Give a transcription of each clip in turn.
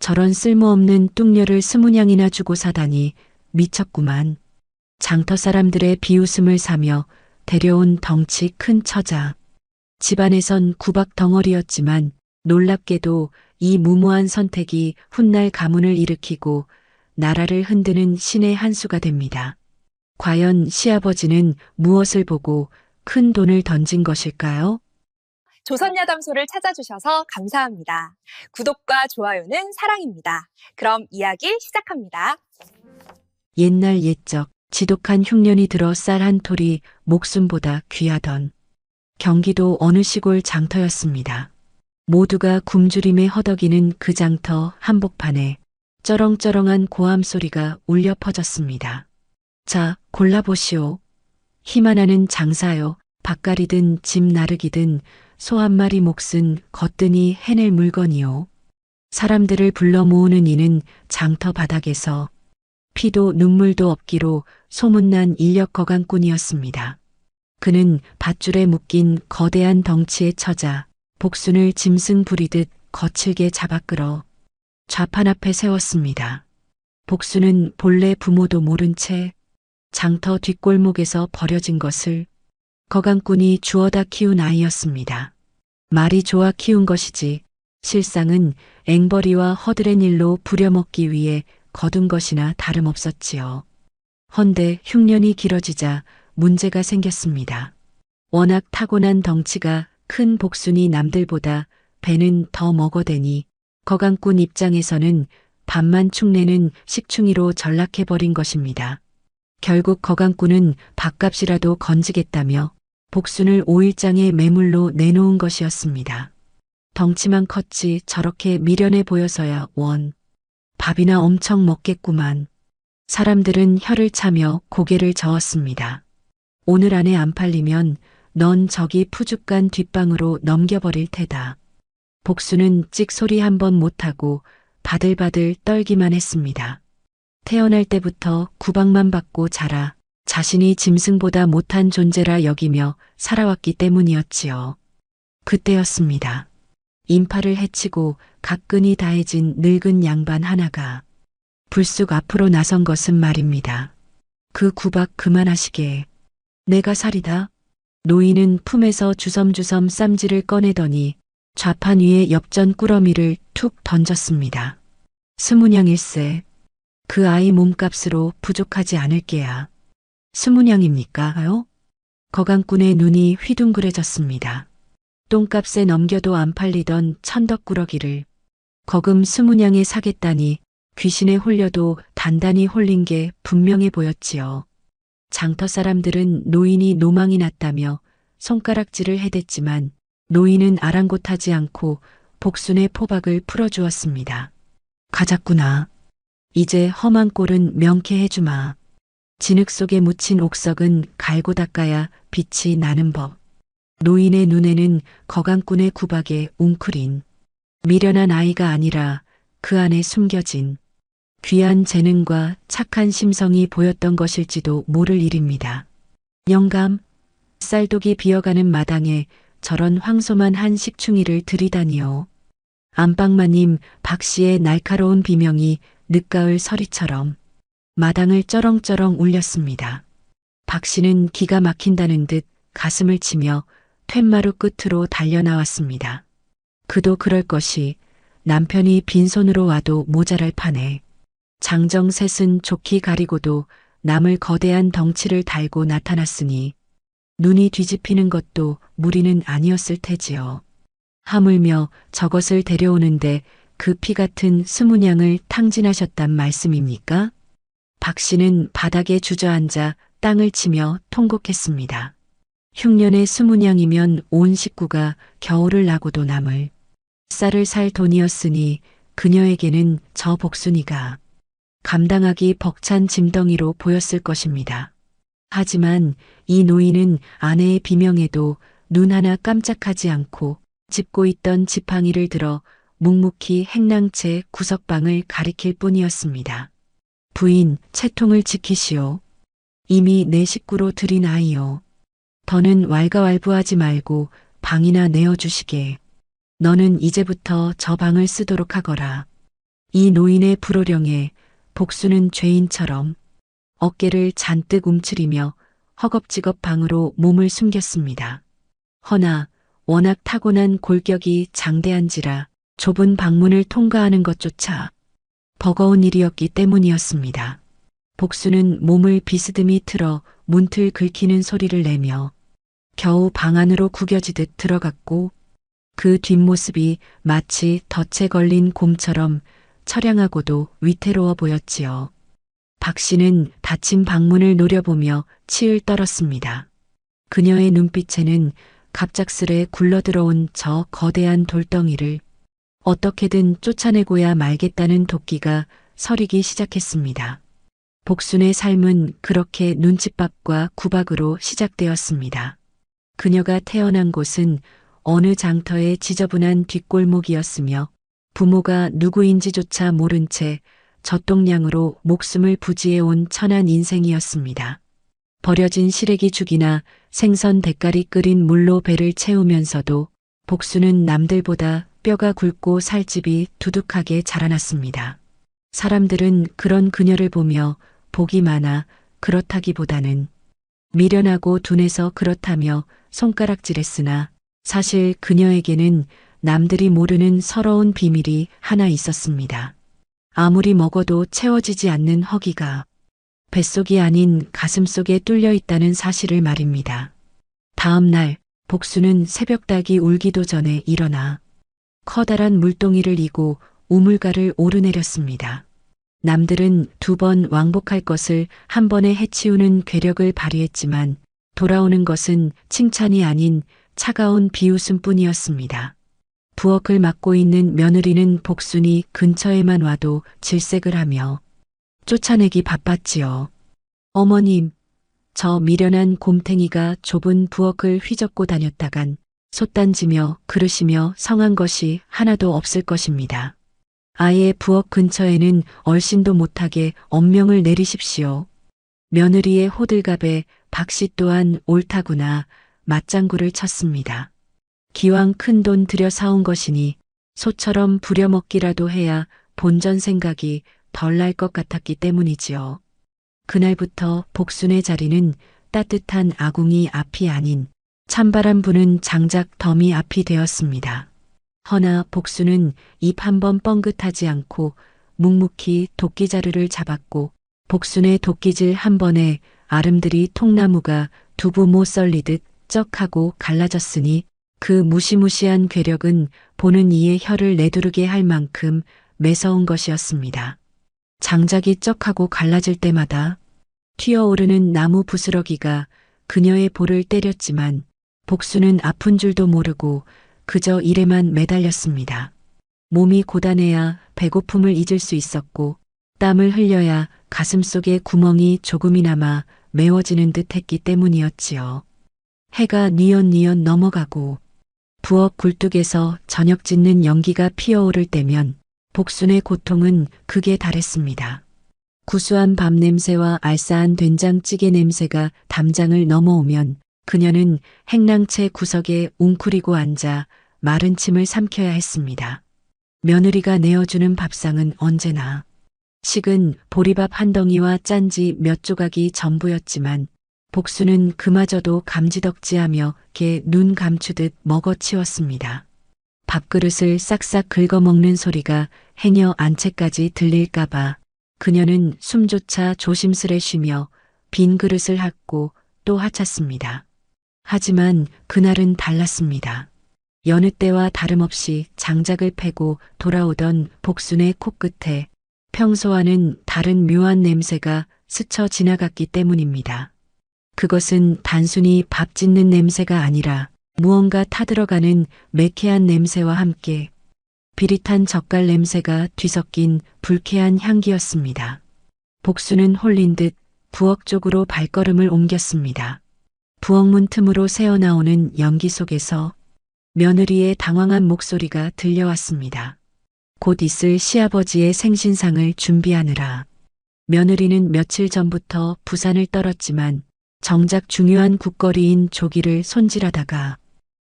저런 쓸모없는 뚱녀를 20냥이나 주고 사다니 미쳤구만. 장터 사람들의 비웃음을 사며 데려온 덩치 큰 처자. 집안에선 구박 덩어리였지만 놀랍게도 이 무모한 선택이 훗날 가문을 일으키고 나라를 흔드는 신의 한 수가 됩니다. 과연 시아버지는 무엇을 보고 큰 돈을 던진 것일까요? 조선야담소를 찾아주셔서 감사합니다. 구독과 좋아요는 사랑입니다. 그럼 이야기 시작합니다. 옛날 옛적 지독한 흉년이 들어 쌀 한 톨이 목숨보다 귀하던 경기도 어느 시골 장터였습니다. 모두가 굶주림에 허덕이는 그 장터 한복판에 쩌렁쩌렁한 고함 소리가 울려 퍼졌습니다. 자, 골라보시오. 힘 하나는 장사요. 밭갈이든 집 나르기든 소 한 마리 몫은 거뜬히 해낼 물건이요. 사람들을 불러 모으는 이는 장터 바닥에서 피도 눈물도 없기로 소문난 인력 거강꾼이었습니다. 그는 밧줄에 묶인 거대한 덩치의 처자, 복순을 짐승 부리듯 거칠게 잡아 끌어 좌판 앞에 세웠습니다. 복순은 본래 부모도 모른 채 장터 뒷골목에서 버려진 것을 거강꾼이 주워다 키운 아이였습니다. 말이 좋아 키운 것이지 실상은 앵벌이와 허드렛 일로 부려먹기 위해 거둔 것이나 다름없었지요. 헌데 흉년이 길어지자 문제가 생겼습니다. 워낙 타고난 덩치가 큰 복순이 남들보다 배는 더 먹어대니 거강꾼 입장에서는 밥만 축내는 식충이로 전락해버린 것입니다. 결국 거강꾼은 밥값이라도 건지겠다며 복순을 5일장의 매물로 내놓은 것이었습니다. 덩치만 컸지 저렇게 미련해 보여서야 원. 밥이나 엄청 먹겠구만. 사람들은 혀를 차며 고개를 저었습니다. 오늘 안에 안 팔리면 넌 저기 푸죽간 뒷방으로 넘겨버릴 테다. 복순은 찍소리 한 번 못하고 바들바들 떨기만 했습니다. 태어날 때부터 구박만 받고 자라 자신이 짐승보다 못한 존재라 여기며 살아왔기 때문이었지요. 그때였습니다. 인파를 해치고 가끈이 다해진 늙은 양반 하나가 불쑥 앞으로 나선 것은 말입니다. 그 구박 그만하시게. 내가 살이다. 노인은 품에서 주섬주섬 쌈지를 꺼내더니 좌판 위에 엽전 꾸러미를 툭 던졌습니다. 20냥일세. 그 아이 몸값으로 부족하지 않을게야. 20냥입니까요? 거강꾼의 눈이 휘둥그레졌습니다. 똥값에 넘겨도 안 팔리던 천덕꾸러기를 거금 20냥에 사겠다니 귀신에 홀려도 단단히 홀린 게 분명해 보였지요. 장터 사람들은 노인이 노망이 났다며 손가락질을 해댔지만 노인은 아랑곳하지 않고 복순의 포박을 풀어주었습니다. 가자꾸나. 이제 험한 꼴은 명쾌해주마. 진흙 속에 묻힌 옥석은 갈고 닦아야 빛이 나는 법. 노인의 눈에는 거강꾼의 구박에 웅크린 미련한 아이가 아니라 그 안에 숨겨진 귀한 재능과 착한 심성이 보였던 것일지도 모를 일입니다. 영감, 쌀독이 비어가는 마당에 저런 황소만 한 식충이를 들이다니요. 안방마님 박씨의 날카로운 비명이 늦가을 서리처럼 마당을 쩌렁쩌렁 울렸습니다. 박씨는 기가 막힌다는 듯 가슴을 치며 툇마루 끝으로 달려나왔습니다. 그도 그럴 것이 남편이 빈손으로 와도 모자랄 판에 장정셋은 좋게 가리고도 남을 거대한 덩치를 달고 나타났으니 눈이 뒤집히는 것도 무리는 아니었을 테지요. 하물며 저것을 데려오는데 그 피 같은 20냥을 탕진하셨단 말씀입니까? 박씨는 바닥에 주저앉아 땅을 치며 통곡했습니다. 흉년의 20냥이면 온 식구가 겨울을 나고도 남을 쌀을 살 돈이었으니 그녀에게는 저 복순이가 감당하기 벅찬 짐덩이로 보였을 것입니다. 하지만 이 노인은 아내의 비명에도 눈 하나 깜짝하지 않고 짚고 있던 지팡이를 들어 묵묵히 행랑채 구석방을 가리킬 뿐이었습니다. 부인, 채통을 지키시오. 이미 내 식구로 들인 아이요. 더는 왈가왈부하지 말고 방이나 내어주시게. 너는 이제부터 저 방을 쓰도록 하거라. 이 노인의 불호령에 복수는 죄인처럼 어깨를 잔뜩 움츠리며 허겁지겁 방으로 몸을 숨겼습니다. 허나 워낙 타고난 골격이 장대한지라 좁은 방문을 통과하는 것조차 버거운 일이었기 때문이었습니다. 복수는 몸을 비스듬히 틀어 문틀 긁히는 소리를 내며 겨우 방 안으로 구겨지듯 들어갔고 그 뒷모습이 마치 덫에 걸린 곰처럼 처량하고도 위태로워 보였지요. 박 씨는 닫힌 방문을 노려보며 치을 떨었습니다. 그녀의 눈빛에는 갑작스레 굴러들어온 저 거대한 돌덩이를 어떻게든 쫓아내고야 말겠다는 도끼가 서리기 시작했습니다. 복순의 삶은 그렇게 눈칫밥과 구박으로 시작되었습니다. 그녀가 태어난 곳은 어느 장터의 지저분한 뒷골목이었으며 부모가 누구인지조차 모른 채 젖동량으로 목숨을 부지해온 천한 인생이었습니다. 버려진 시래기 죽이나 생선 대가리 끓인 물로 배를 채우면서도 복수는 남들보다 뼈가 굵고 살집이 두둑하게 자라났습니다. 사람들은 그런 그녀를 보며 복이 많아 그렇다기보다는 미련하고 둔해서 그렇다며 손가락질했으나 사실 그녀에게는 남들이 모르는 서러운 비밀이 하나 있었습니다. 아무리 먹어도 채워지지 않는 허기가 뱃속이 아닌 가슴속에 뚫려 있다는 사실을 말입니다. 다음 날 복수는 새벽닭이 울기도 전에 일어나 커다란 물동이를 이고 우물가를 오르내렸습니다. 남들은 2번 왕복할 것을 한 번에 해치우는 괴력을 발휘했지만 돌아오는 것은 칭찬이 아닌 차가운 비웃음뿐이었습니다. 부엌을 맡고 있는 며느리는 복순이 근처에만 와도 질색을 하며 쫓아내기 바빴지요. 어머님, 저 미련한 곰탱이가 좁은 부엌을 휘젓고 다녔다간 솥단지며 그릇이며 성한 것이 하나도 없을 것입니다. 아예 부엌 근처에는 얼씬도 못하게 엄명을 내리십시오. 며느리의 호들갑에 박씨 또한 옳다구나 맞장구를 쳤습니다. 기왕 큰 돈 들여 사온 것이니 소처럼 부려먹기라도 해야 본전 생각이 덜 날 것 같았기 때문이지요. 그날부터 복순의 자리는 따뜻한 아궁이 앞이 아닌 찬바람 부는 장작 더미 앞이 되었습니다. 허나 복순은 입 한 번 뻥긋하지 않고 묵묵히 도끼자루를 잡았고 복순의 도끼질 한 번에 아름드리 통나무가 두부 못 썰리듯 쩍하고 갈라졌으니 그 무시무시한 괴력은 보는 이의 혀를 내두르게 할 만큼 매서운 것이었습니다. 장작이 쩍하고 갈라질 때마다 튀어오르는 나무 부스러기가 그녀의 볼을 때렸지만 복수는 아픈 줄도 모르고 그저 일에만 매달렸습니다. 몸이 고단해야 배고픔을 잊을 수 있었고 땀을 흘려야 가슴속의 구멍이 조금이나마 메워지는 듯 했기 때문이었지요. 해가 뉘엿뉘엿 넘어가고 부엌 굴뚝에서 저녁 짓는 연기가 피어오를 때면 복순의 고통은 극에 달했습니다. 구수한 밥 냄새와 알싸한 된장찌개 냄새가 담장을 넘어오면 그녀는 행랑채 구석에 웅크리고 앉아 마른 침을 삼켜야 했습니다. 며느리가 내어주는 밥상은 언제나 식은 보리밥 한 덩이와 짠지 몇 조각이 전부였지만 복수는 그마저도 감지덕지하며 개 눈 감추듯 먹어치웠습니다. 밥그릇을 싹싹 긁어먹는 소리가 해녀 안채까지 들릴까봐 그녀는 숨조차 조심스레 쉬며 빈 그릇을 핥고 또 하찼습니다. 하지만 그날은 달랐습니다. 여느 때와 다름없이 장작을 패고 돌아오던 복순의 코끝에 평소와는 다른 묘한 냄새가 스쳐 지나갔기 때문입니다. 그것은 단순히 밥 짓는 냄새가 아니라 무언가 타들어가는 매캐한 냄새와 함께 비릿한 젓갈 냄새가 뒤섞인 불쾌한 향기였습니다. 복수는 홀린 듯 부엌 쪽으로 발걸음을 옮겼습니다. 부엌문 틈으로 새어나오는 연기 속에서 며느리의 당황한 목소리가 들려왔습니다. 곧 있을 시아버지의 생신상을 준비하느라 며느리는 며칠 전부터 부산을 떨었지만 정작 중요한 국거리인 조기를 손질하다가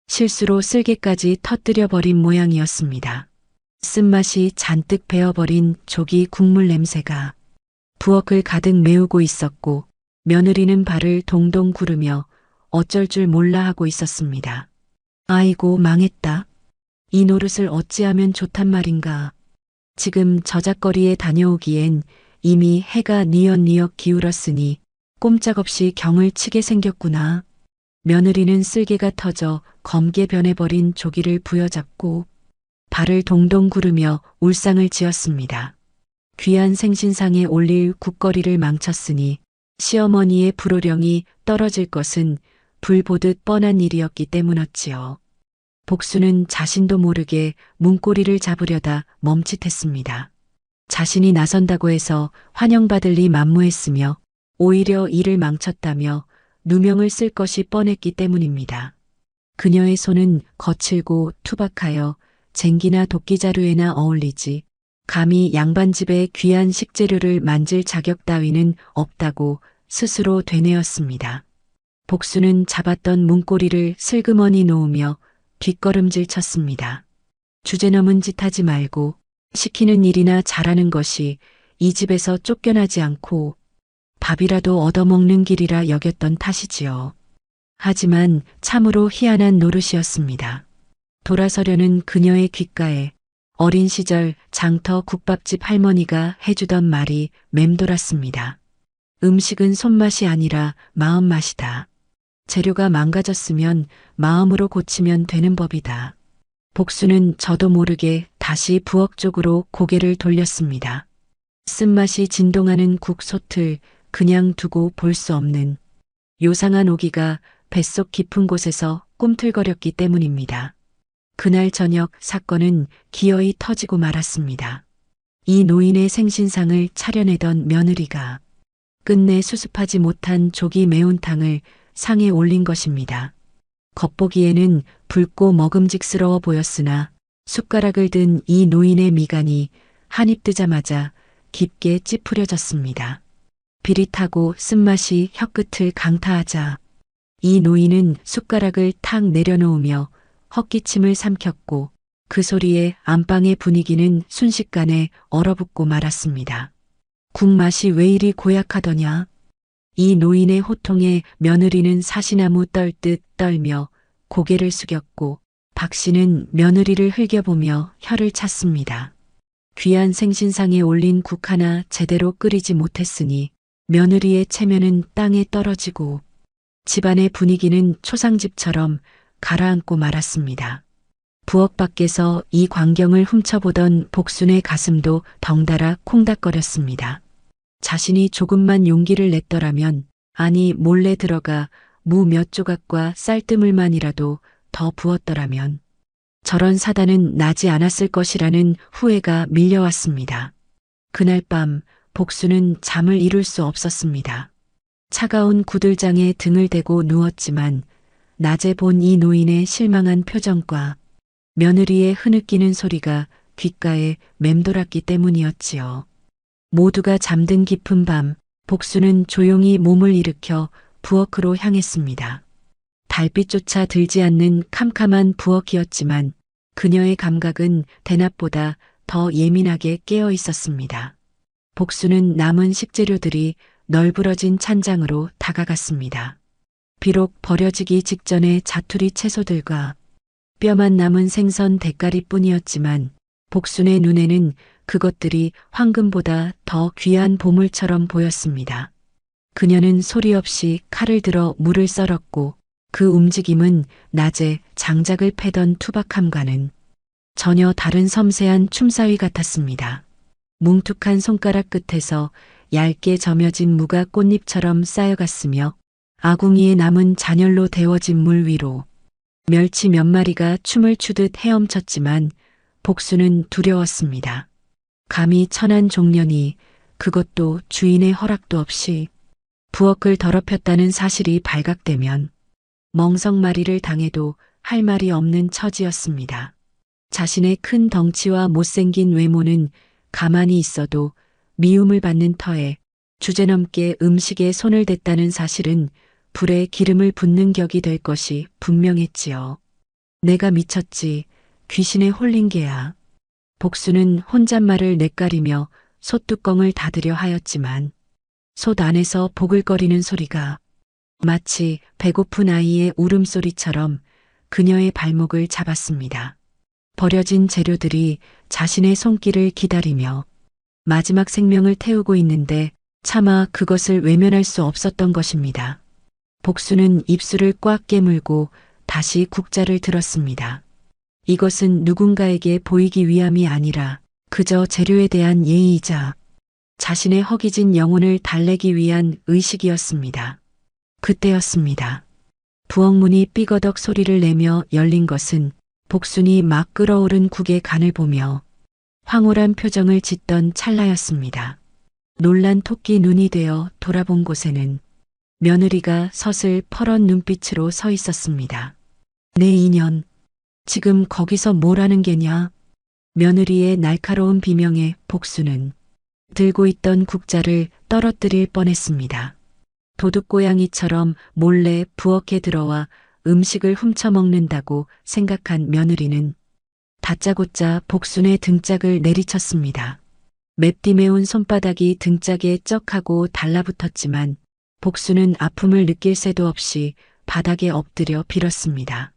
실수로 쓸개까지 터뜨려 버린 모양이었습니다. 쓴맛이 잔뜩 배어버린 조기 국물 냄새가 부엌을 가득 메우고 있었고 며느리는 발을 동동 구르며 어쩔 줄 몰라 하고 있었습니다. 아이고 망했다. 이 노릇을 어찌하면 좋단 말인가. 지금 저작거리에 다녀오기엔 이미 해가 뉘엿뉘엿 기울었으니 꼼짝없이 경을 치게 생겼구나. 며느리는 쓸개가 터져 검게 변해버린 조기를 부여잡고 발을 동동 구르며 울상을 지었습니다. 귀한 생신상에 올릴 국거리를 망쳤으니 시어머니의 불호령이 떨어질 것은 불 보듯 뻔한 일이었기 때문이었지요. 복수는 자신도 모르게 문고리를 잡으려다 멈칫했습니다. 자신이 나선다고 해서 환영받을 리 만무했으며 오히려 일을 망쳤다며 누명을 쓸 것이 뻔했기 때문입니다. 그녀의 손은 거칠고 투박하여 쟁기나 도끼자루에나 어울리지 감히 양반집의 귀한 식재료를 만질 자격 따위는 없다고 스스로 되뇌었습니다. 복수는 잡았던 문고리를 슬그머니 놓으며 뒷걸음질 쳤습니다. 주제넘은 짓 하지 말고 시키는 일이나 잘하는 것이 이 집에서 쫓겨나지 않고 밥이라도 얻어먹는 길이라 여겼던 탓이지요. 하지만 참으로 희한한 노릇이었습니다. 돌아서려는 그녀의 귓가에 어린 시절 장터 국밥집 할머니가 해주던 말이 맴돌았습니다. 음식은 손맛이 아니라 마음맛이다. 재료가 망가졌으면 마음으로 고치면 되는 법이다. 복수는 저도 모르게 다시 부엌 쪽으로 고개를 돌렸습니다. 쓴맛이 진동하는 국솥을 그냥 두고 볼 수 없는 요상한 오기가 뱃속 깊은 곳에서 꿈틀거렸기 때문입니다. 그날 저녁 사건은 기어이 터지고 말았습니다. 이 노인의 생신상을 차려내던 며느리가 끝내 수습하지 못한 조기 매운탕을 상에 올린 것입니다. 겉보기에는 붉고 먹음직스러워 보였으나 숟가락을 든 이 노인의 미간이 한입 뜨자마자 깊게 찌푸려졌습니다. 비릿하고 쓴맛이 혀끝을 강타하자 이 노인은 숟가락을 탁 내려놓으며 헛기침을 삼켰고 그 소리에 안방의 분위기는 순식간에 얼어붙고 말았습니다. 국맛이 왜 이리 고약하더냐? 이 노인의 호통에 며느리는 사시나무 떨듯 떨며 고개를 숙였고 박 씨는 며느리를 흘겨보며 혀를 찼습니다. 귀한 생신상에 올린 국 하나 제대로 끓이지 못했으니 며느리의 체면은 땅에 떨어지고 집안의 분위기는 초상집처럼 가라앉고 말았습니다. 부엌 밖에서 이 광경을 훔쳐보던 복순의 가슴도 덩달아 콩닥거렸습니다. 자신이 조금만 용기를 냈더라면, 아니 몰래 들어가 무 몇 조각과 쌀뜨물만이라도 더 부었더라면 저런 사단은 나지 않았을 것이라는 후회가 밀려왔습니다. 그날 밤 복수는 잠을 이룰 수 없었습니다. 차가운 구들장에 등을 대고 누웠지만 낮에 본 이 노인의 실망한 표정과 며느리의 흐느끼는 소리가 귓가에 맴돌았기 때문이었지요. 모두가 잠든 깊은 밤 복수는 조용히 몸을 일으켜 부엌으로 향했습니다. 달빛조차 들지 않는 캄캄한 부엌이었지만 그녀의 감각은 대낮보다 더 예민하게 깨어 있었습니다. 복수는 남은 식재료들이 널브러진 찬장으로 다가갔습니다. 비록 버려지기 직전의 자투리 채소들과 뼈만 남은 생선 대가리뿐이었지만 복순의 눈에는 그것들이 황금보다 더 귀한 보물처럼 보였습니다. 그녀는 소리 없이 칼을 들어 물을 썰었고 그 움직임은 낮에 장작을 패던 투박함과는 전혀 다른 섬세한 춤사위 같았습니다. 뭉툭한 손가락 끝에서 얇게 저며진 무가 꽃잎처럼 쌓여갔으며 아궁이에 남은 잔열로 데워진 물 위로 멸치 몇 마리가 춤을 추듯 헤엄쳤지만 복수는 두려웠습니다. 감히 천한 종년이 그것도 주인의 허락도 없이 부엌을 더럽혔다는 사실이 발각되면 멍석마리를 당해도 할 말이 없는 처지였습니다. 자신의 큰 덩치와 못생긴 외모는 가만히 있어도 미움을 받는 터에 주제넘게 음식에 손을 댔다는 사실은 불에 기름을 붓는 격이 될 것이 분명했지요. 내가 미쳤지. 귀신에 홀린 게야. 복수는 혼잣말을 내까리며 솥뚜껑을 닫으려 하였지만 솥 안에서 보글거리는 소리가 마치 배고픈 아이의 울음소리처럼 그녀의 발목을 잡았습니다. 버려진 재료들이 자신의 손길을 기다리며 마지막 생명을 태우고 있는데 차마 그것을 외면할 수 없었던 것입니다. 복수는 입술을 꽉 깨물고 다시 국자를 들었습니다. 이것은 누군가에게 보이기 위함이 아니라 그저 재료에 대한 예의이자 자신의 허기진 영혼을 달래기 위한 의식이었습니다. 그때였습니다. 부엌문이 삐거덕 소리를 내며 열린 것은 복순이 막 끓어오른 국의 간을 보며 황홀한 표정을 짓던 찰나였습니다. 놀란 토끼 눈이 되어 돌아본 곳에는 며느리가 서슬 퍼런 눈빛으로 서 있었습니다. 내 인연, 지금 거기서 뭘 하는 게냐? 며느리의 날카로운 비명에 복수는 들고 있던 국자를 떨어뜨릴 뻔했습니다. 도둑고양이처럼 몰래 부엌에 들어와 음식을 훔쳐먹는다고 생각한 며느리는 다짜고짜 복순의 등짝을 내리쳤습니다. 맵디 매운 손바닥이 등짝에 쩍하고 달라붙었지만 복순은 아픔을 느낄 새도 없이 바닥에 엎드려 빌었습니다.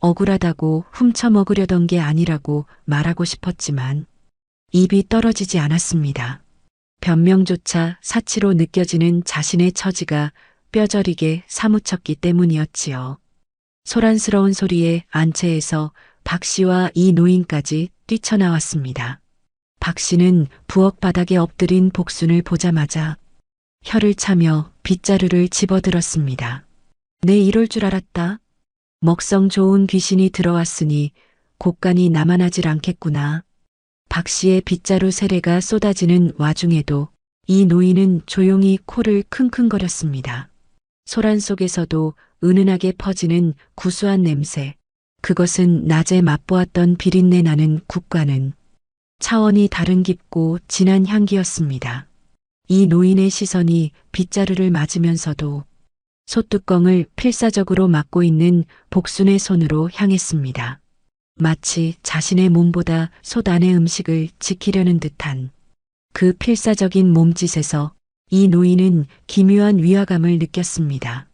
억울하다고 훔쳐먹으려던 게 아니라고 말하고 싶었지만 입이 떨어지지 않았습니다. 변명조차 사치로 느껴지는 자신의 처지가 뼈저리게 사무쳤기 때문이었지요. 소란스러운 소리에 안채에서 박 씨와 이 노인까지 뛰쳐나왔습니다. 박 씨는 부엌 바닥에 엎드린 복순을 보자마자 혀를 차며 빗자루를 집어들었습니다. 내 이럴 줄 알았다. 먹성 좋은 귀신이 들어왔으니 곡간이 남아나질 않겠구나. 박 씨의 빗자루 세례가 쏟아지는 와중에도 이 노인은 조용히 코를 킁킁거렸습니다. 소란 속에서도 은은하게 퍼지는 구수한 냄새. 그것은 낮에 맛보았던 비린내 나는 국과는 차원이 다른 깊고 진한 향기였습니다. 이 노인의 시선이 빗자루를 맞으면서도 솥뚜껑을 필사적으로 막고 있는 복순의 손으로 향했습니다. 마치 자신의 몸보다 솥 안의 음식을 지키려는 듯한 그 필사적인 몸짓에서 이 노인은 기묘한 위화감을 느꼈습니다.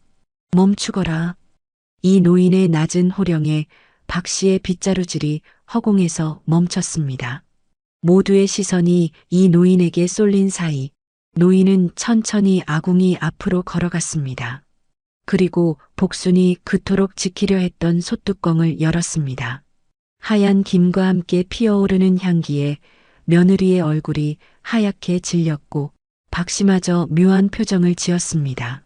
멈추거라. 이 노인의 낮은 호령에 박 씨의 빗자루질이 허공에서 멈췄습니다. 모두의 시선이 이 노인에게 쏠린 사이 노인은 천천히 아궁이 앞으로 걸어갔습니다. 그리고 복순이 그토록 지키려 했던 솥뚜껑을 열었습니다. 하얀 김과 함께 피어오르는 향기에 며느리의 얼굴이 하얗게 질렸고 박 씨마저 묘한 표정을 지었습니다.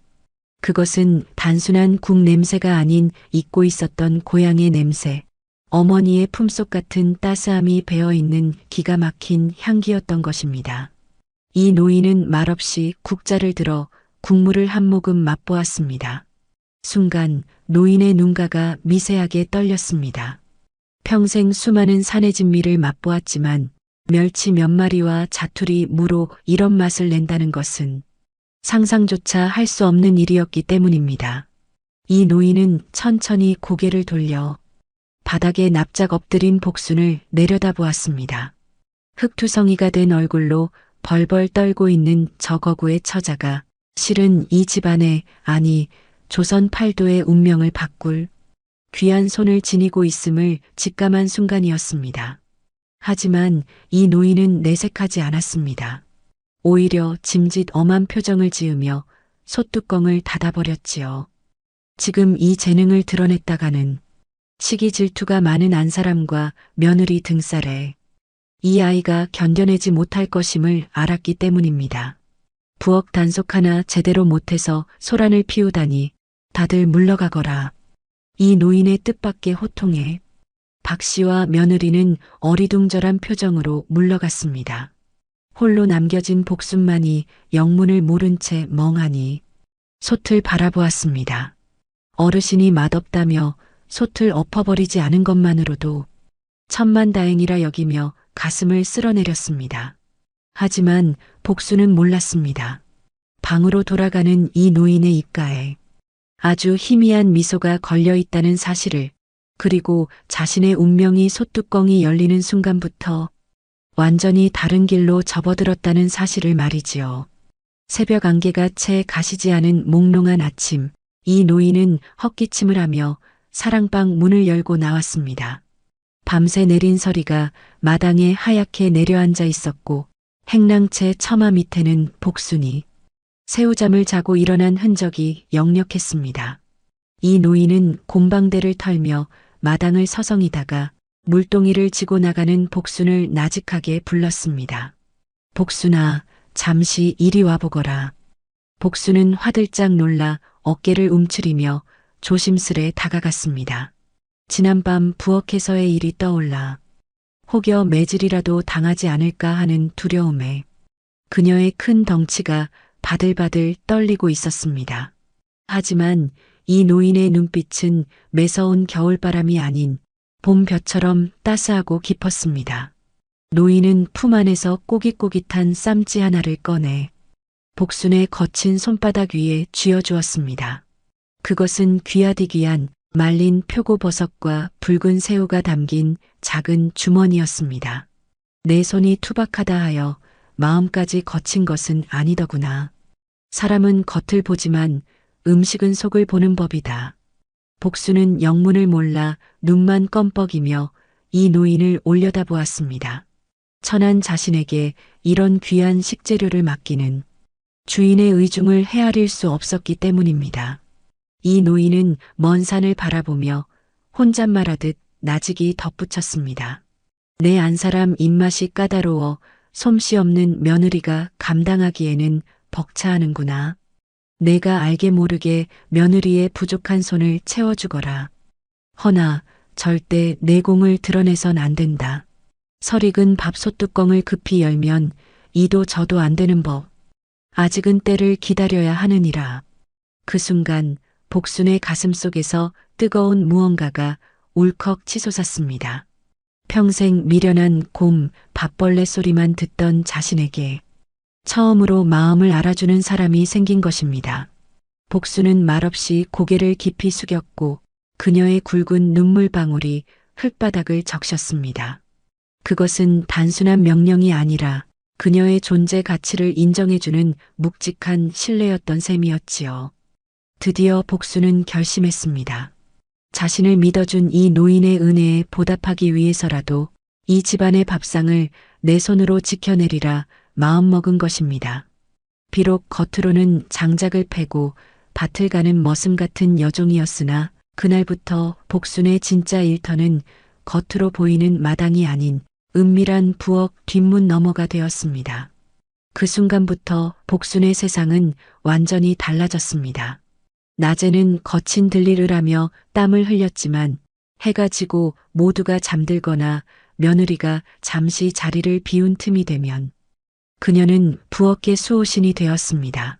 그것은 단순한 국 냄새가 아닌 잊고 있었던 고향의 냄새, 어머니의 품속 같은 따스함이 배어있는 기가 막힌 향기였던 것입니다. 이 노인은 말없이 국자를 들어 국물을 한 모금 맛보았습니다. 순간 노인의 눈가가 미세하게 떨렸습니다. 평생 수많은 산의 진미를 맛보았지만 멸치 몇 마리와 자투리 무로 이런 맛을 낸다는 것은 상상조차 할 수 없는 일이었기 때문입니다. 이 노인은 천천히 고개를 돌려 바닥에 납작 엎드린 복순을 내려다보았습니다. 흙투성이가 된 얼굴로 벌벌 떨고 있는 저 거구의 처자가 실은 이 집안의, 아니 조선 팔도의 운명을 바꿀 귀한 손을 지니고 있음을 직감한 순간이었습니다. 하지만 이 노인은 내색하지 않았습니다. 오히려 짐짓 엄한 표정을 지으며 솥뚜껑을 닫아버렸지요. 지금 이 재능을 드러냈다가는 시기 질투가 많은 안 사람과 며느리 등살에 이 아이가 견뎌내지 못할 것임을 알았기 때문입니다. 부엌 단속 하나 제대로 못해서 소란을 피우다니 다들 물러가거라. 이 노인의 뜻밖의 호통에 박 씨와 며느리는 어리둥절한 표정으로 물러갔습니다. 홀로 남겨진 복순만이 영문을 모른 채 멍하니 솥을 바라보았습니다. 어르신이 맛없다며 솥을 엎어버리지 않은 것만으로도 천만다행이라 여기며 가슴을 쓸어내렸습니다. 하지만 복순은 몰랐습니다. 방으로 돌아가는 이 노인의 입가에 아주 희미한 미소가 걸려 있다는 사실을, 그리고 자신의 운명이 솥뚜껑이 열리는 순간부터 완전히 다른 길로 접어들었다는 사실을 말이지요. 새벽 안개가 채 가시지 않은 몽롱한 아침, 이 노인은 헛기침을 하며 사랑방 문을 열고 나왔습니다. 밤새 내린 서리가 마당에 하얗게 내려앉아 있었고 행랑채 처마 밑에는 복순이 새우잠을 자고 일어난 흔적이 역력했습니다. 이 노인은 곰방대를 털며 마당을 서성이다가 물동이를 지고 나가는 복순을 나직하게 불렀습니다. 복순아, 잠시 이리 와보거라. 복순은 화들짝 놀라 어깨를 움츠리며 조심스레 다가갔습니다. 지난밤 부엌에서의 일이 떠올라 혹여 매질이라도 당하지 않을까 하는 두려움에 그녀의 큰 덩치가 바들바들 떨리고 있었습니다. 하지만 이 노인의 눈빛은 매서운 겨울바람이 아닌 봄볕처럼 따스하고 깊었습니다. 노인은 품 안에서 꼬깃꼬깃한 쌈지 하나를 꺼내 복순의 거친 손바닥 위에 쥐어주었습니다. 그것은 귀하디귀한 말린 표고버섯과 붉은 새우가 담긴 작은 주머니였습니다. 내 손이 투박하다 하여 마음까지 거친 것은 아니더구나. 사람은 겉을 보지만 음식은 속을 보는 법이다. 복순은 영문을 몰라 눈만 껌뻑이며 이 노인을 올려다보았습니다. 천한 자신에게 이런 귀한 식재료를 맡기는 주인의 의중을 헤아릴 수 없었기 때문입니다. 이 노인은 먼 산을 바라보며 혼잣말하듯 나직이 덧붙였습니다. 내 안사람 입맛이 까다로워 솜씨 없는 며느리가 감당하기에는 벅차하는구나. 내가 알게 모르게 며느리의 부족한 손을 채워주거라. 허나 절대 내 공을 드러내선 안 된다. 설익은 밥솥 뚜껑을 급히 열면 이도 저도 안 되는 법. 아직은 때를 기다려야 하느니라. 그 순간 복순의 가슴속에서 뜨거운 무언가가 울컥 치솟았습니다. 평생 미련한 곰, 밥벌레 소리만 듣던 자신에게 처음으로 마음을 알아주는 사람이 생긴 것입니다. 복순은 말없이 고개를 깊이 숙였고 그녀의 굵은 눈물방울이 흙바닥을 적셨습니다. 그것은 단순한 명령이 아니라 그녀의 존재 가치를 인정해주는 묵직한 신뢰였던 셈이었지요. 드디어 복순은 결심했습니다. 자신을 믿어준 이 노인의 은혜에 보답하기 위해서라도 이 집안의 밥상을 내 손으로 지켜내리라 마음먹은 것입니다. 비록 겉으로는 장작을 패고 밭을 가는 머슴 같은 여종이었으나 그날부터 복순의 진짜 일터는 겉으로 보이는 마당이 아닌 은밀한 부엌 뒷문 너머가 되었습니다. 그 순간부터 복순의 세상은 완전히 달라졌습니다. 낮에는 거친 들일을 하며 땀을 흘렸지만 해가 지고 모두가 잠들거나 며느리가 잠시 자리를 비운 틈이 되면 그녀는 부엌의 수호신이 되었습니다.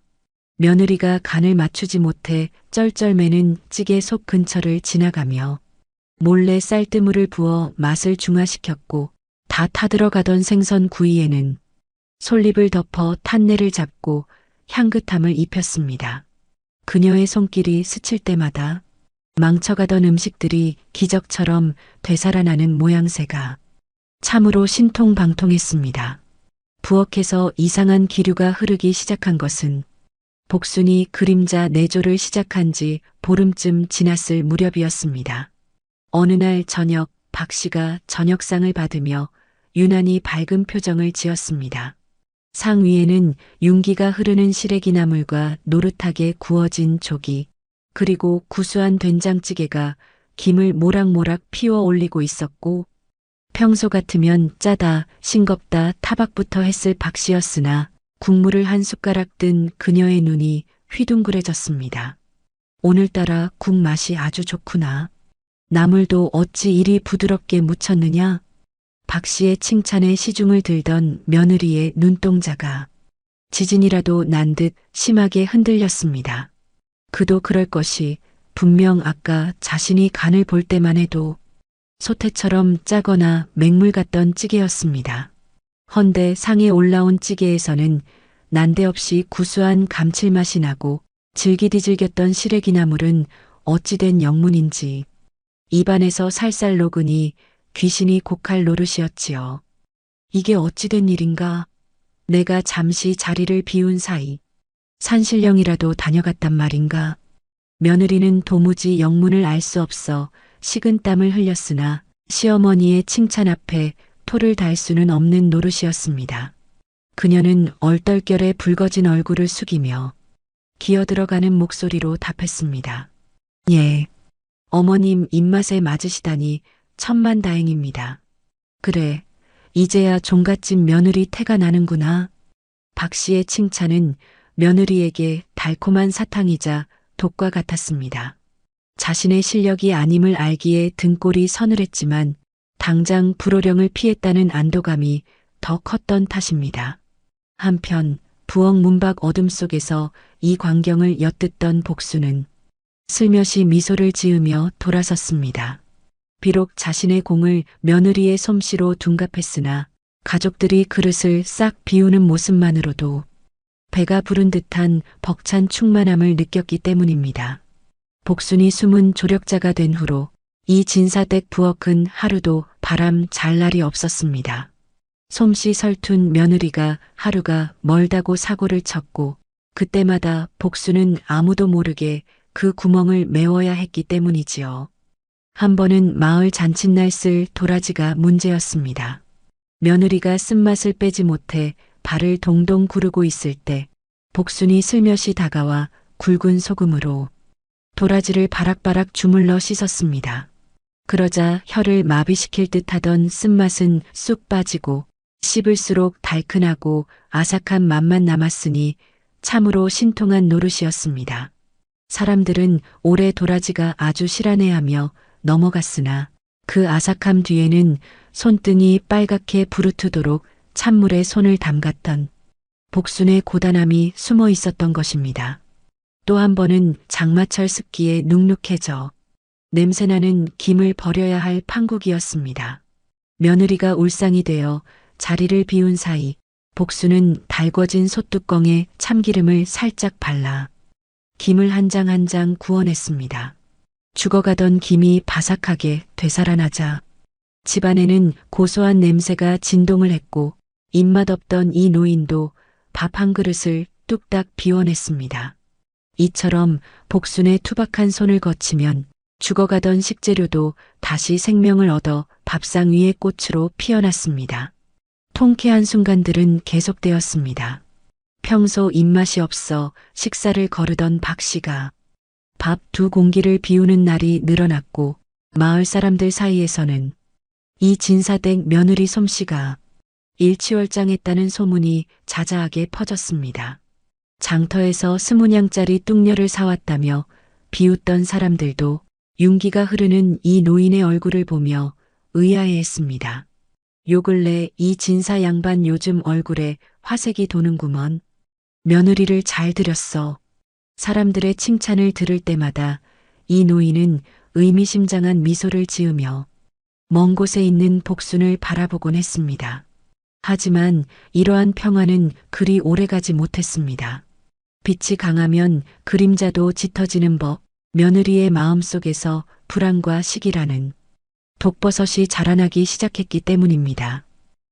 며느리가 간을 맞추지 못해 쩔쩔매는 찌개 속 근처를 지나가며 몰래 쌀뜨물을 부어 맛을 중화시켰고 다 타들어가던 생선 구이에는 솔잎을 덮어 탄내를 잡고 향긋함을 입혔습니다. 그녀의 손길이 스칠 때마다 망쳐가던 음식들이 기적처럼 되살아나는 모양새가 참으로 신통방통했습니다. 부엌에서 이상한 기류가 흐르기 시작한 것은 복순이 그림자 내조를 시작한 지 보름쯤 지났을 무렵이었습니다. 어느 날 저녁 박 씨가 저녁상을 받으며 유난히 밝은 표정을 지었습니다. 상 위에는 윤기가 흐르는 시래기나물과 노릇하게 구워진 조기, 그리고 구수한 된장찌개가 김을 모락모락 피워 올리고 있었고 평소 같으면 짜다, 싱겁다 타박부터 했을 박 씨였으나 국물을 한 숟가락 뜬 그녀의 눈이 휘둥그레졌습니다. 오늘따라 국 맛이 아주 좋구나. 나물도 어찌 이리 부드럽게 무쳤느냐? 박 씨의 칭찬에 시중을 들던 며느리의 눈동자가 지진이라도 난 듯 심하게 흔들렸습니다. 그도 그럴 것이 분명 아까 자신이 간을 볼 때만 해도 소태처럼 짜거나 맹물 같던 찌개였습니다. 헌데 상에 올라온 찌개에서는 난데없이 구수한 감칠맛이 나고 질기디질겼던 시래기나물은 어찌된 영문인지 입안에서 살살 녹으니 귀신이 곡할 노릇이었지요. 이게 어찌된 일인가? 내가 잠시 자리를 비운 사이 산신령이라도 다녀갔단 말인가? 며느리는 도무지 영문을 알 수 없어 식은땀을 흘렸으나 시어머니의 칭찬 앞에 토를 달 수는 없는 노릇이었습니다. 그녀는 얼떨결에 붉어진 얼굴을 숙이며 기어들어가는 목소리로 답했습니다. 예, 어머님 입맛에 맞으시다니 천만다행입니다. 그래, 이제야 종갓집 며느리 태가 나는구나. 박 씨의 칭찬은 며느리에게 달콤한 사탕이자 독과 같았습니다. 자신의 실력이 아님을 알기에 등골이 서늘했지만 당장 불호령을 피했다는 안도감이 더 컸던 탓입니다. 한편 부엌 문밖 어둠 속에서 이 광경을 엿듣던 복수는 슬며시 미소를 지으며 돌아섰습니다. 비록 자신의 공을 며느리의 솜씨로 둔갑했으나 가족들이 그릇을 싹 비우는 모습만으로도 배가 부른 듯한 벅찬 충만함을 느꼈기 때문입니다. 복순이 숨은 조력자가 된 후로 이 진사댁 부엌은 하루도 바람 잘 날이 없었습니다. 솜씨 설툰 며느리가 하루가 멀다고 사고를 쳤고 그때마다 복수는 아무도 모르게 그 구멍을 메워야 했기 때문이지요. 한 번은 마을 잔칫날 쓸 도라지가 문제였습니다. 며느리가 쓴맛을 빼지 못해 발을 동동 구르고 있을 때 복순이 슬며시 다가와 굵은 소금으로 도라지를 바락바락 주물러 씻었습니다. 그러자 혀를 마비시킬 듯하던 쓴맛은 쑥 빠지고 씹을수록 달큰하고 아삭한 맛만 남았으니 참으로 신통한 노릇이었습니다. 사람들은 올해 도라지가 아주 실하네하며 넘어갔으나 그 아삭함 뒤에는 손등이 빨갛게 부르트도록 찬물에 손을 담갔던 복순의 고단함이 숨어 있었던 것입니다. 또 한 번은 장마철 습기에 눅눅해져 냄새나는 김을 버려야 할 판국이었습니다. 며느리가 울상이 되어 자리를 비운 사이 복순은 달궈진 솥뚜껑에 참기름을 살짝 발라 김을 한 장 한 장 구워냈습니다. 죽어가던 김이 바삭하게 되살아나자 집안에는 고소한 냄새가 진동을 했고 입맛 없던 이 노인도 밥 한 그릇을 뚝딱 비워냈습니다. 이처럼 복순의 투박한 손을 거치면 죽어가던 식재료도 다시 생명을 얻어 밥상 위의 꽃으로 피어났습니다. 통쾌한 순간들은 계속되었습니다. 평소 입맛이 없어 식사를 거르던 박 씨가 밥 2공기를 비우는 날이 늘어났고 마을 사람들 사이에서는 이 진사댁 며느리 솜씨가 일취월장했다는 소문이 자자하게 퍼졌습니다. 장터에서 20냥짜리 뚱녀를 사왔다며 비웃던 사람들도 윤기가 흐르는 이 노인의 얼굴을 보며 의아해했습니다. 요 근래 이 진사 양반 요즘 얼굴에 화색이 도는구먼. 며느리를 잘 들였어. 사람들의 칭찬을 들을 때마다 이 노인은 의미심장한 미소를 지으며 먼 곳에 있는 복순을 바라보곤 했습니다. 하지만 이러한 평화는 그리 오래가지 못했습니다. 빛이 강하면 그림자도 짙어지는 법, 며느리의 마음속에서 불안과 시기라는 독버섯이 자라나기 시작했기 때문입니다.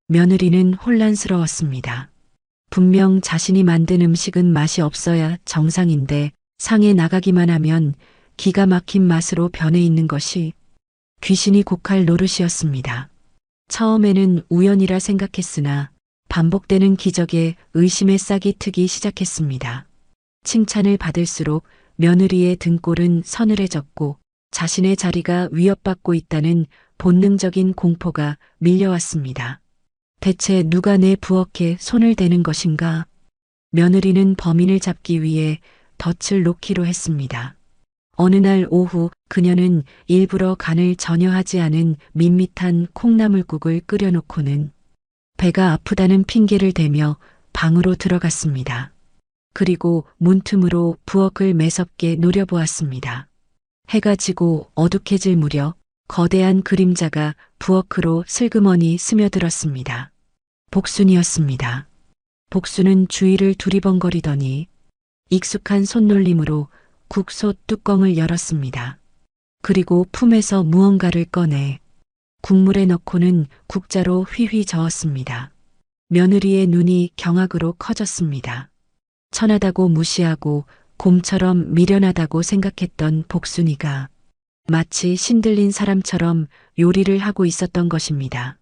며느리는 혼란스러웠습니다. 분명 자신이 만든 음식은 맛이 없어야 정상인데 상에 나가기만 하면 기가 막힌 맛으로 변해 있는 것이 귀신이 곡할 노릇이었습니다. 처음에는 우연이라 생각했으나 반복되는 기적에 의심의 싹이 트기 시작했습니다. 칭찬을 받을수록 며느리의 등골은 서늘해졌고 자신의 자리가 위협받고 있다는 본능적인 공포가 밀려왔습니다. 대체 누가 내 부엌에 손을 대는 것인가? 며느리는 범인을 잡기 위해 덫을 놓기로 했습니다. 어느 날 오후 그녀는 일부러 간을 전혀 하지 않은 밋밋한 콩나물국을 끓여놓고는 배가 아프다는 핑계를 대며 방으로 들어갔습니다. 그리고 문틈으로 부엌을 매섭게 노려보았습니다. 해가 지고 어둑해질 무렵 거대한 그림자가 부엌으로 슬그머니 스며들었습니다. 복순이었습니다. 복순은 주위를 두리번거리더니 익숙한 손놀림으로 국솥 뚜껑을 열었습니다. 그리고 품에서 무언가를 꺼내 국물에 넣고는 국자로 휘휘 저었습니다. 며느리의 눈이 경악으로 커졌습니다. 천하다고 무시하고 곰처럼 미련하다고 생각했던 복순이가 마치 신들린 사람처럼 요리를 하고 있었던 것입니다.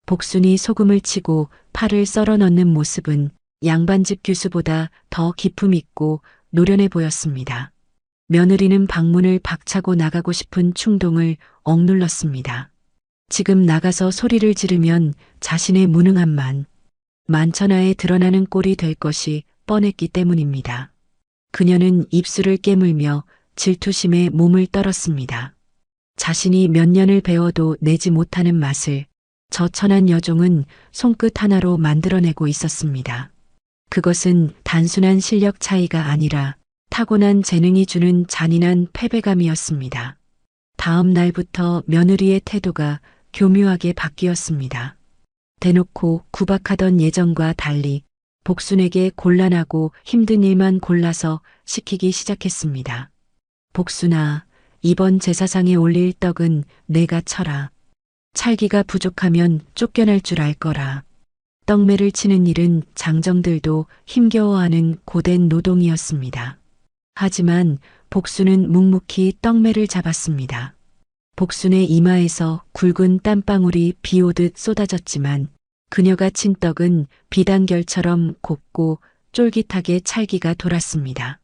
복순이 소금을 치고 파를 썰어 넣는 모습은 양반집 규수보다 더 기품 있고 노련해 보였습니다. 며느리는 방문을 박차고 나가고 싶은 충동을 억눌렀습니다. 지금 나가서 소리를 지르면 자신의 무능함만 만천하에 드러나는 꼴이 될 것이 뻔했기 때문입니다. 그녀는 입술을 깨물며 질투심에 몸을 떨었습니다. 자신이 몇 년을 배워도 내지 못하는 맛을 저 천한 여종은 손끝 하나로 만들어내고 있었습니다. 그것은 단순한 실력 차이가 아니라 타고난 재능이 주는 잔인한 패배감이었습니다. 다음 날부터 며느리의 태도가 교묘하게 바뀌었습니다. 대놓고 구박하던 예전과 달리 복순에게 곤란하고 힘든 일만 골라서 시키기 시작했습니다. 복순아, 이번 제사상에 올릴 떡은 내가 쳐라. 찰기가 부족하면 쫓겨날 줄 알 거라. 떡매를 치는 일은 장정들도 힘겨워하는 고된 노동이었습니다. 하지만 복순은 묵묵히 떡매를 잡았습니다. 복순의 이마에서 굵은 땀방울이 비오듯 쏟아졌지만 그녀가 친 떡은 비단결처럼 곱고 쫄깃하게 찰기가 돌았습니다.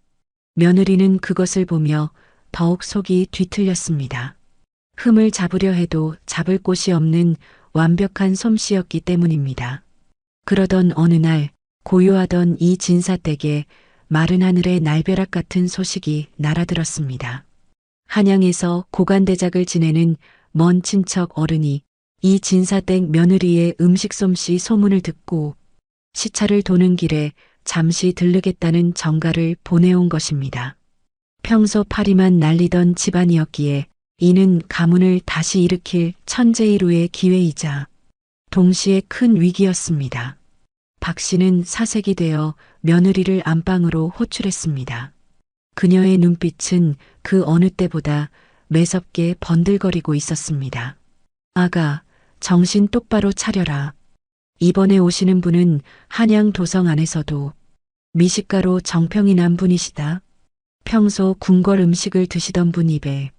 며느리는 그것을 보며 더욱 속이 뒤틀렸습니다. 흠을 잡으려 해도 잡을 곳이 없는 완벽한 솜씨였기 때문입니다. 그러던 어느 날 고요하던 이 진사댁에 마른 하늘의 날벼락 같은 소식이 날아들었습니다. 한양에서 고관대작을 지내는 먼 친척 어른이 이 진사댁 며느리의 음식 솜씨 소문을 듣고 시차를 도는 길에 잠시 들르겠다는 정가를 보내온 것입니다. 평소 파리만 날리던 집안이었기에 이는 가문을 다시 일으킬 천재일우의 기회이자 동시에 큰 위기였습니다. 박 씨는 사색이 되어 며느리를 안방으로 호출했습니다. 그녀의 눈빛은 그 어느 때보다 매섭게 번들거리고 있었습니다. 아가, 정신 똑바로 차려라. 이번에 오시는 분은 한양 도성 안에서도 미식가로 정평이 난 분이시다. 평소 궁궐 음식을 드시던 분 입에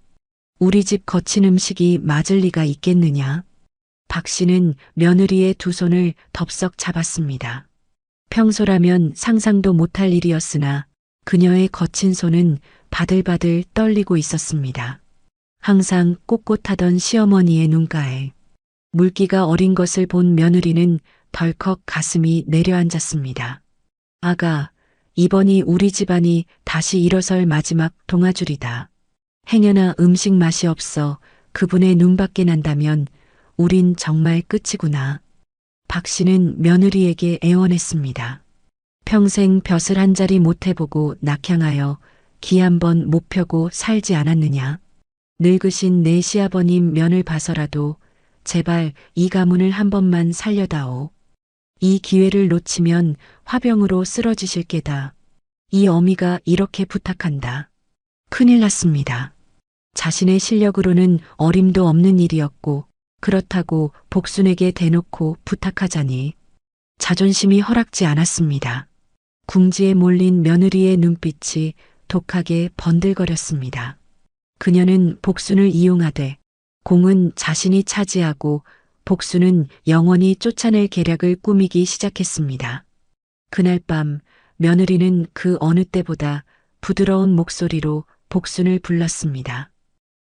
우리 집 거친 음식이 맞을 리가 있겠느냐. 박 씨는 며느리의 두 손을 덥석 잡았습니다. 평소라면 상상도 못할 일이었으나 그녀의 거친 손은 바들바들 떨리고 있었습니다. 항상 꼿꼿하던 시어머니의 눈가에 물기가 어린 것을 본 며느리는 덜컥 가슴이 내려앉았습니다. 아가, 이번이 우리 집안이 다시 일어설 마지막 동아줄이다. 행여나 음식 맛이 없어 그분의 눈밖에 난다면 우린 정말 끝이구나. 박 씨는 며느리에게 애원했습니다. 평생 벼슬 한 자리 못 해보고 낙향하여 기 한 번 못 펴고 살지 않았느냐. 늙으신 내 시아버님 면을 봐서라도 제발 이 가문을 한 번만 살려다오. 이 기회를 놓치면 화병으로 쓰러지실 게다. 이 어미가 이렇게 부탁한다. 큰일 났습니다. 자신의 실력으로는 어림도 없는 일이었고 그렇다고 복순에게 대놓고 부탁하자니 자존심이 허락지 않았습니다. 궁지에 몰린 며느리의 눈빛이 독하게 번들거렸습니다. 그녀는 복순을 이용하되 공은 자신이 차지하고 복순은 영원히 쫓아낼 계략을 꾸미기 시작했습니다. 그날 밤 며느리는 그 어느 때보다 부드러운 목소리로 복순을 불렀습니다.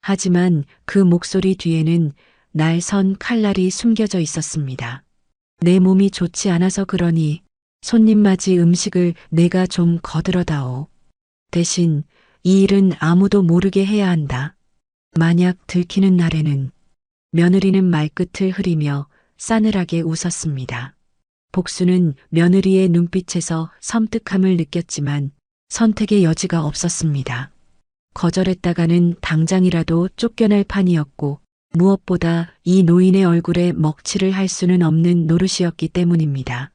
하지만 그 목소리 뒤에는 날 선 칼날이 숨겨져 있었습니다. 내 몸이 좋지 않아서 그러니 손님 맞이 음식을 내가 좀 거들어다오. 대신 이 일은 아무도 모르게 해야 한다. 만약 들키는 날에는 며느리는 말끝을 흐리며 싸늘하게 웃었습니다. 복수는 며느리의 눈빛에서 섬뜩함을 느꼈지만 선택의 여지가 없었습니다. 거절했다가는 당장이라도 쫓겨날 판이었고 무엇보다 이 노인의 얼굴에 먹칠을 할 수는 없는 노릇이었기 때문입니다.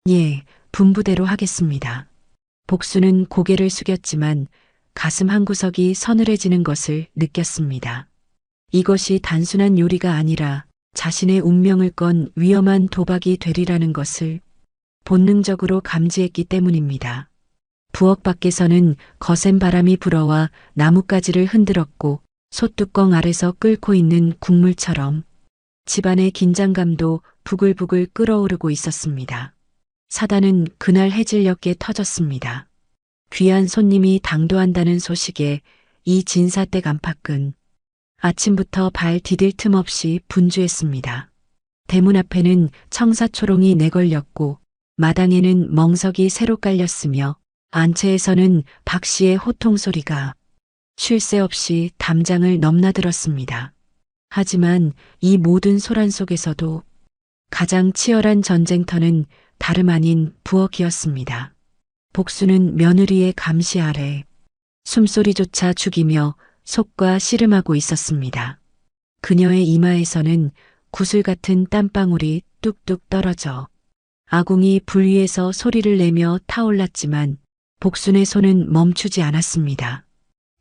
예, 분부대로 하겠습니다. 복수는 고개를 숙였지만 가슴 한구석이 서늘해지는 것을 느꼈습니다. 이것이 단순한 요리가 아니라 자신의 운명을 건 위험한 도박이 되리라는 것을 본능적으로 감지했기 때문입니다. 부엌 밖에서는 거센 바람이 불어와 나뭇가지를 흔들었고 솥뚜껑 아래서 끓고 있는 국물처럼 집안의 긴장감도 부글부글 끓어오르고 있었습니다. 사단은 그날 해질녘에 터졌습니다. 귀한 손님이 당도한다는 소식에 이 진사댁 안팎은 아침부터 발 디딜 틈 없이 분주했습니다. 대문 앞에는 청사초롱이 내걸렸고 마당에는 멍석이 새로 깔렸으며 안채에서는 박 씨의 호통 소리가 쉴 새 없이 담장을 넘나들었습니다. 하지만 이 모든 소란 속에서도 가장 치열한 전쟁터는 다름 아닌 부엌이었습니다. 복수는 며느리의 감시 아래 숨소리조차 죽이며 속과 씨름하고 있었습니다. 그녀의 이마에서는 구슬 같은 땀방울이 뚝뚝 떨어져 아궁이 불 위에서 소리를 내며 타올랐지만 복순의 손은 멈추지 않았습니다.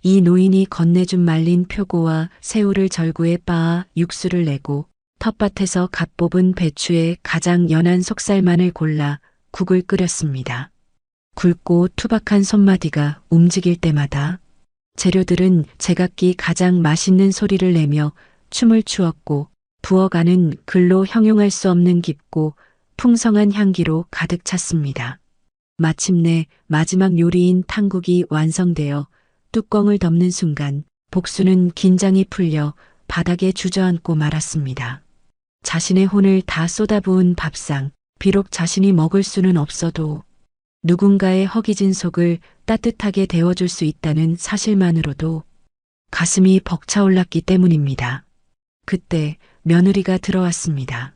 이 노인이 건네준 말린 표고와 새우를 절구에 빻아 육수를 내고 텃밭에서 갓 뽑은 배추에 가장 연한 속살만을 골라 국을 끓였습니다. 굵고 투박한 손마디가 움직일 때마다 재료들은 제각기 가장 맛있는 소리를 내며 춤을 추었고 부엌 안은 글로 형용할 수 없는 깊고 풍성한 향기로 가득 찼습니다. 마침내 마지막 요리인 탕국이 완성되어 뚜껑을 덮는 순간 복수는 긴장이 풀려 바닥에 주저앉고 말았습니다. 자신의 혼을 다 쏟아부은 밥상, 비록 자신이 먹을 수는 없어도 누군가의 허기진 속을 따뜻하게 데워줄 수 있다는 사실만으로도 가슴이 벅차올랐기 때문입니다. 그때 며느리가 들어왔습니다.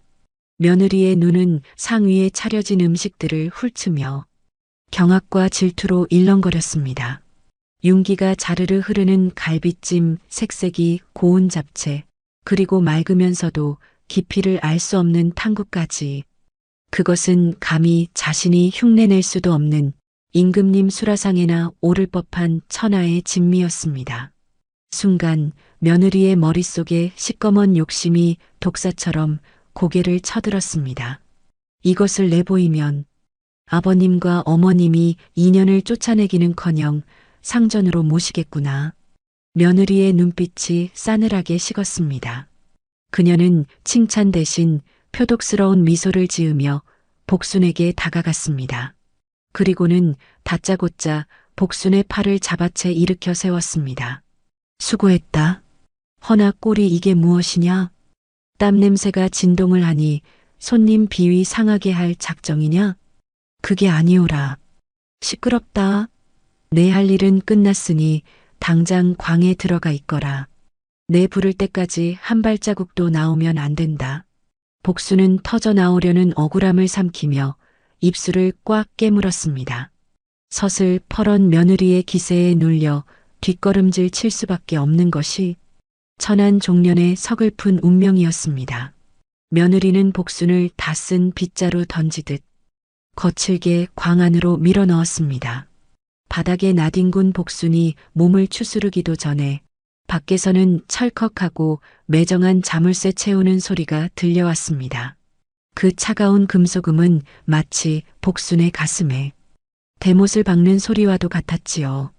며느리의 눈은 상위에 차려진 음식들을 훑으며 경악과 질투로 일렁거렸습니다. 윤기가 자르르 흐르는 갈비찜, 색색이 고운 잡채, 그리고 맑으면서도 깊이를 알 수 없는 탕국까지. 그것은 감히 자신이 흉내낼 수도 없는 임금님 수라상에나 오를 법한 천하의 진미였습니다. 순간 며느리의 머릿속에 시꺼먼 욕심이 독사처럼 고개를 쳐들었습니다. 이것을 내보이면 아버님과 어머님이 인연을 쫓아내기는커녕 상전으로 모시겠구나. 며느리의 눈빛이 싸늘하게 식었습니다. 그녀는 칭찬 대신 표독스러운 미소를 지으며 복순에게 다가갔습니다. 그리고는 다짜고짜 복순의 팔을 잡아채 일으켜 세웠습니다. 수고했다. 허나 꼴이 이게 무엇이냐? 땀 냄새가 진동을 하니 손님 비위 상하게 할 작정이냐? 그게 아니오라. 시끄럽다. 내 할 일은 끝났으니 당장 광에 들어가 있거라. 내 부를 때까지 한 발자국도 나오면 안 된다. 복수는 터져 나오려는 억울함을 삼키며 입술을 꽉 깨물었습니다. 서슬 퍼런 며느리의 기세에 눌려 뒷걸음질 칠 수밖에 없는 것이 천한 종년의 서글픈 운명이었습니다. 며느리는 복순을 다 쓴 빗자루 던지듯 거칠게 광 안으로 밀어 넣었습니다. 바닥에 나뒹군 복순이 몸을 추스르기도 전에 밖에서는 철컥하고 매정한 자물쇠 채우는 소리가 들려왔습니다. 그 차가운 금소금은 마치 복순의 가슴에 대못을 박는 소리와도 같았지요.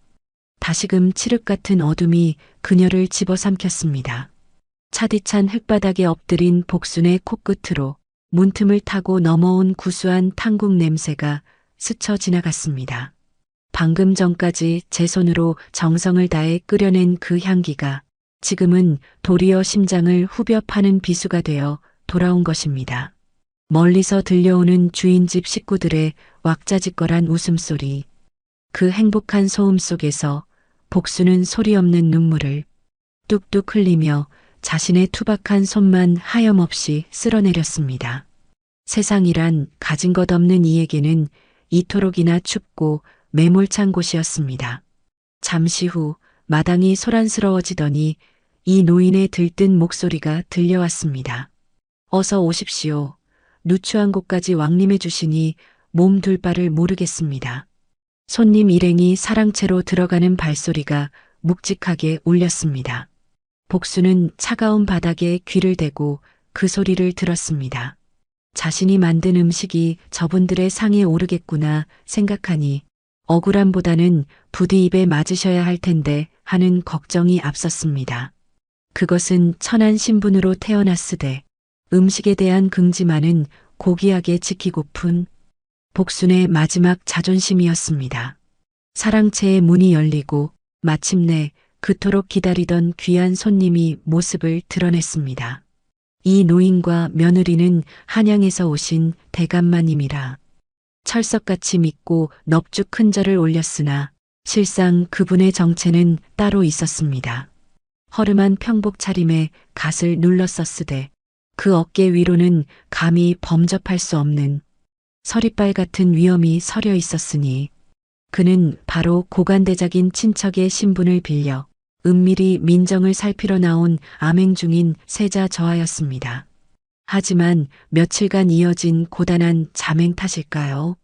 다시금 칠흑 같은 어둠이 그녀를 집어삼켰습니다. 차디찬 흙바닥에 엎드린 복순의 코끝으로 문틈을 타고 넘어온 구수한 탕국 냄새가 스쳐 지나갔습니다. 방금 전까지 제 손으로 정성을 다해 끓여낸 그 향기가 지금은 도리어 심장을 후벼 파는 비수가 되어 돌아온 것입니다. 멀리서 들려오는 주인집 식구들의 왁자지껄한 웃음소리, 그 행복한 소음 속에서 복수는 소리 없는 눈물을 뚝뚝 흘리며 자신의 투박한 손만 하염없이 쓸어내렸습니다. 세상이란 가진 것 없는 이에게는 이토록이나 춥고 매몰찬 곳이었습니다. 잠시 후 마당이 소란스러워지더니 이 노인의 들뜬 목소리가 들려왔습니다. 어서 오십시오. 누추한 곳까지 왕림해 주시니 몸 둘 바를 모르겠습니다. 손님 일행이 사랑채로 들어가는 발소리가 묵직하게 울렸습니다. 복수는 차가운 바닥에 귀를 대고 그 소리를 들었습니다. 자신이 만든 음식이 저분들의 상에 오르겠구나 생각하니 억울함보다는 부디 입에 맞으셔야 할 텐데 하는 걱정이 앞섰습니다. 그것은 천한 신분으로 태어났으되 음식에 대한 긍지만은 고귀하게 지키고픈 복순의 마지막 자존심이었습니다. 사랑채의 문이 열리고 마침내 그토록 기다리던 귀한 손님이 모습을 드러냈습니다. 이 노인과 며느리는 한양에서 오신 대감마님이라 철석같이 믿고 넙죽 큰 절을 올렸으나 실상 그분의 정체는 따로 있었습니다. 허름한 평복 차림에 갓을 눌렀었으되 그 어깨 위로는 감히 범접할 수 없는 서리빨 같은 위엄이 서려 있었으니 그는 바로 고관대작인 친척의 신분을 빌려 은밀히 민정을 살피러 나온 암행 중인 세자 저하였습니다. 하지만 며칠간 이어진 고단한 잠행 탓일까요?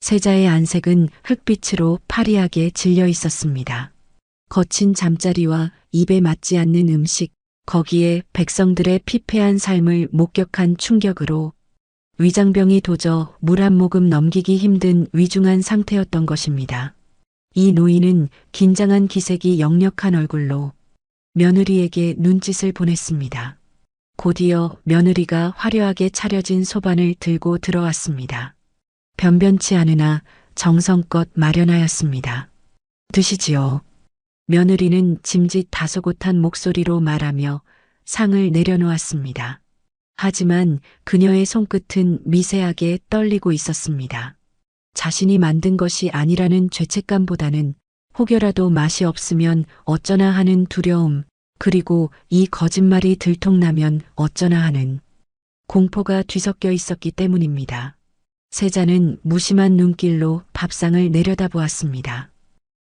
세자의 안색은 흑빛으로 파리하게 질려 있었습니다. 거친 잠자리와 입에 맞지 않는 음식, 거기에 백성들의 피폐한 삶을 목격한 충격으로 위장병이 도저 물 한 모금 넘기기 힘든 위중한 상태였던 것입니다. 이 노인은 긴장한 기색이 역력한 얼굴로 며느리에게 눈짓을 보냈습니다. 곧이어 며느리가 화려하게 차려진 소반을 들고 들어왔습니다. 변변치 않으나 정성껏 마련하였습니다. 드시지요. 며느리는 짐짓 다소곳한 목소리로 말하며 상을 내려놓았습니다. 하지만 그녀의 손끝은 미세하게 떨리고 있었습니다. 자신이 만든 것이 아니라는 죄책감보다는 혹여라도 맛이 없으면 어쩌나 하는 두려움, 그리고 이 거짓말이 들통나면 어쩌나 하는 공포가 뒤섞여 있었기 때문입니다. 세자는 무심한 눈길로 밥상을 내려다보았습니다.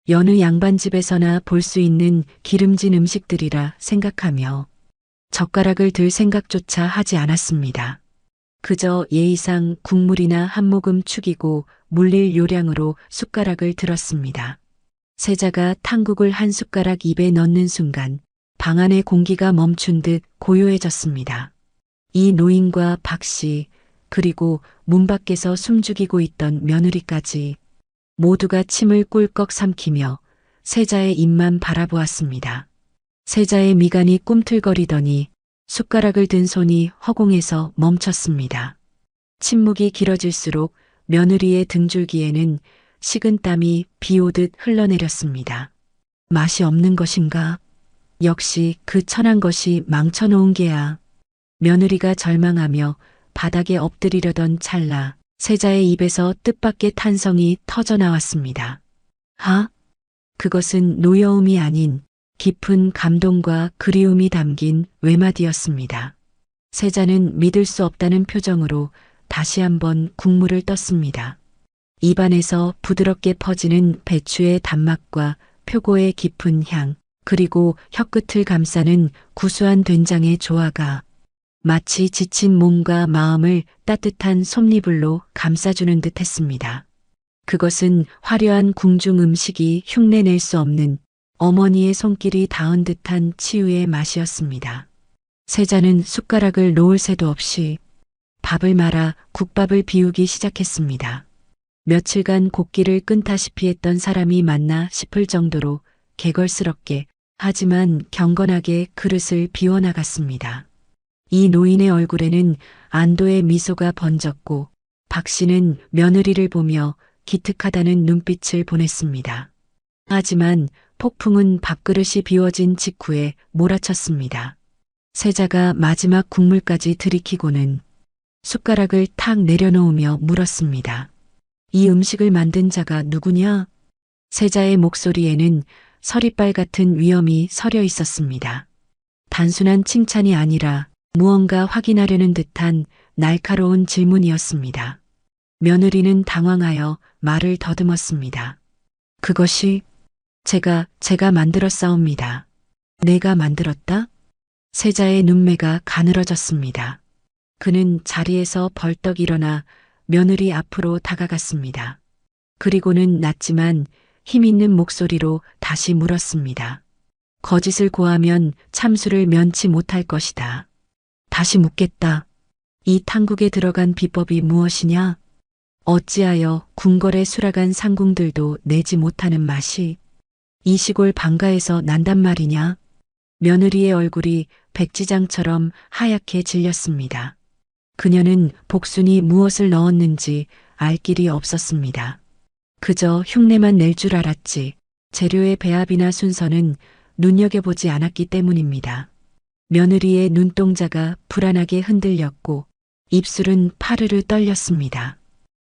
여느 양반집에서나 볼 수 있는 기름진 음식들이라 생각하며 젓가락을 들 생각조차 하지 않았습니다. 그저 예의상 국물이나 한 모금 축이고 물릴 요량으로 숟가락을 들었습니다. 세자가 탕국을 한 숟가락 입에 넣는 순간 방 안의 공기가 멈춘 듯 고요해졌습니다. 이 노인과 박씨, 그리고 문 밖에서 숨죽이고 있던 며느리까지 모두가 침을 꿀꺽 삼키며 세자의 입만 바라보았습니다. 세자의 미간이 꿈틀거리더니 숟가락을 든 손이 허공에서 멈췄습니다. 침묵이 길어질수록 며느리의 등줄기에는 식은땀이 비오듯 흘러내렸습니다. 맛이 없는 것인가? 역시 그 천한 것이 망쳐놓은 게야. 며느리가 절망하며 바닥에 엎드리려던 찰나 세자의 입에서 뜻밖의 탄성이 터져나왔습니다. 하? 그것은 노여움이 아닌 깊은 감동과 그리움이 담긴 외마디였습니다. 세자는 믿을 수 없다는 표정으로 다시 한번 국물을 떴습니다. 입안에서 부드럽게 퍼지는 배추의 단맛과 표고의 깊은 향, 그리고 혀끝을 감싸는 구수한 된장의 조화가 마치 지친 몸과 마음을 따뜻한 솜니불로 감싸주는 듯 했습니다. 그것은 화려한 궁중 음식이 흉내낼 수 없는 어머니의 손길이 닿은 듯한 치유의 맛이었습니다. 세자는 숟가락을 놓을 새도 없이 밥을 말아 국밥을 비우기 시작했습니다. 며칠간 곡기를 끈다시피 했던 사람이 맞나 싶을 정도로 개걸스럽게 하지만 경건하게 그릇을 비워나갔습니다. 이 노인의 얼굴에는 안도의 미소가 번졌고 박 씨는 며느리를 보며 기특하다는 눈빛을 보냈습니다. 하지만 폭풍은 밥그릇이 비워진 직후에 몰아쳤습니다. 세자가 마지막 국물까지 들이키고는 숟가락을 탁 내려놓으며 물었습니다. 이 음식을 만든 자가 누구냐? 세자의 목소리에는 서리빨 같은 위엄이 서려 있었습니다. 단순한 칭찬이 아니라 무언가 확인하려는 듯한 날카로운 질문이었습니다. 며느리는 당황하여 말을 더듬었습니다. 그것이 제가 만들었사옵니다. 내가 만들었다? 세자의 눈매가 가늘어졌습니다. 그는 자리에서 벌떡 일어나 며느리 앞으로 다가갔습니다. 그리고는 낮지만 힘있는 목소리로 다시 물었습니다. 거짓을 고하면 참수를 면치 못할 것이다. 다시 묻겠다. 이 탕국에 들어간 비법이 무엇이냐? 어찌하여 궁궐의 수락한 상궁들도 내지 못하는 맛이 이 시골 방가에서 난단 말이냐? 며느리의 얼굴이 백지장처럼 하얗게 질렸습니다. 그녀는 복순이 무엇을 넣었는지 알 길이 없었습니다. 그저 흉내만 낼 줄 알았지 재료의 배합이나 순서는 눈여겨보지 않았기 때문입니다. 며느리의 눈동자가 불안하게 흔들렸고 입술은 파르르 떨렸습니다.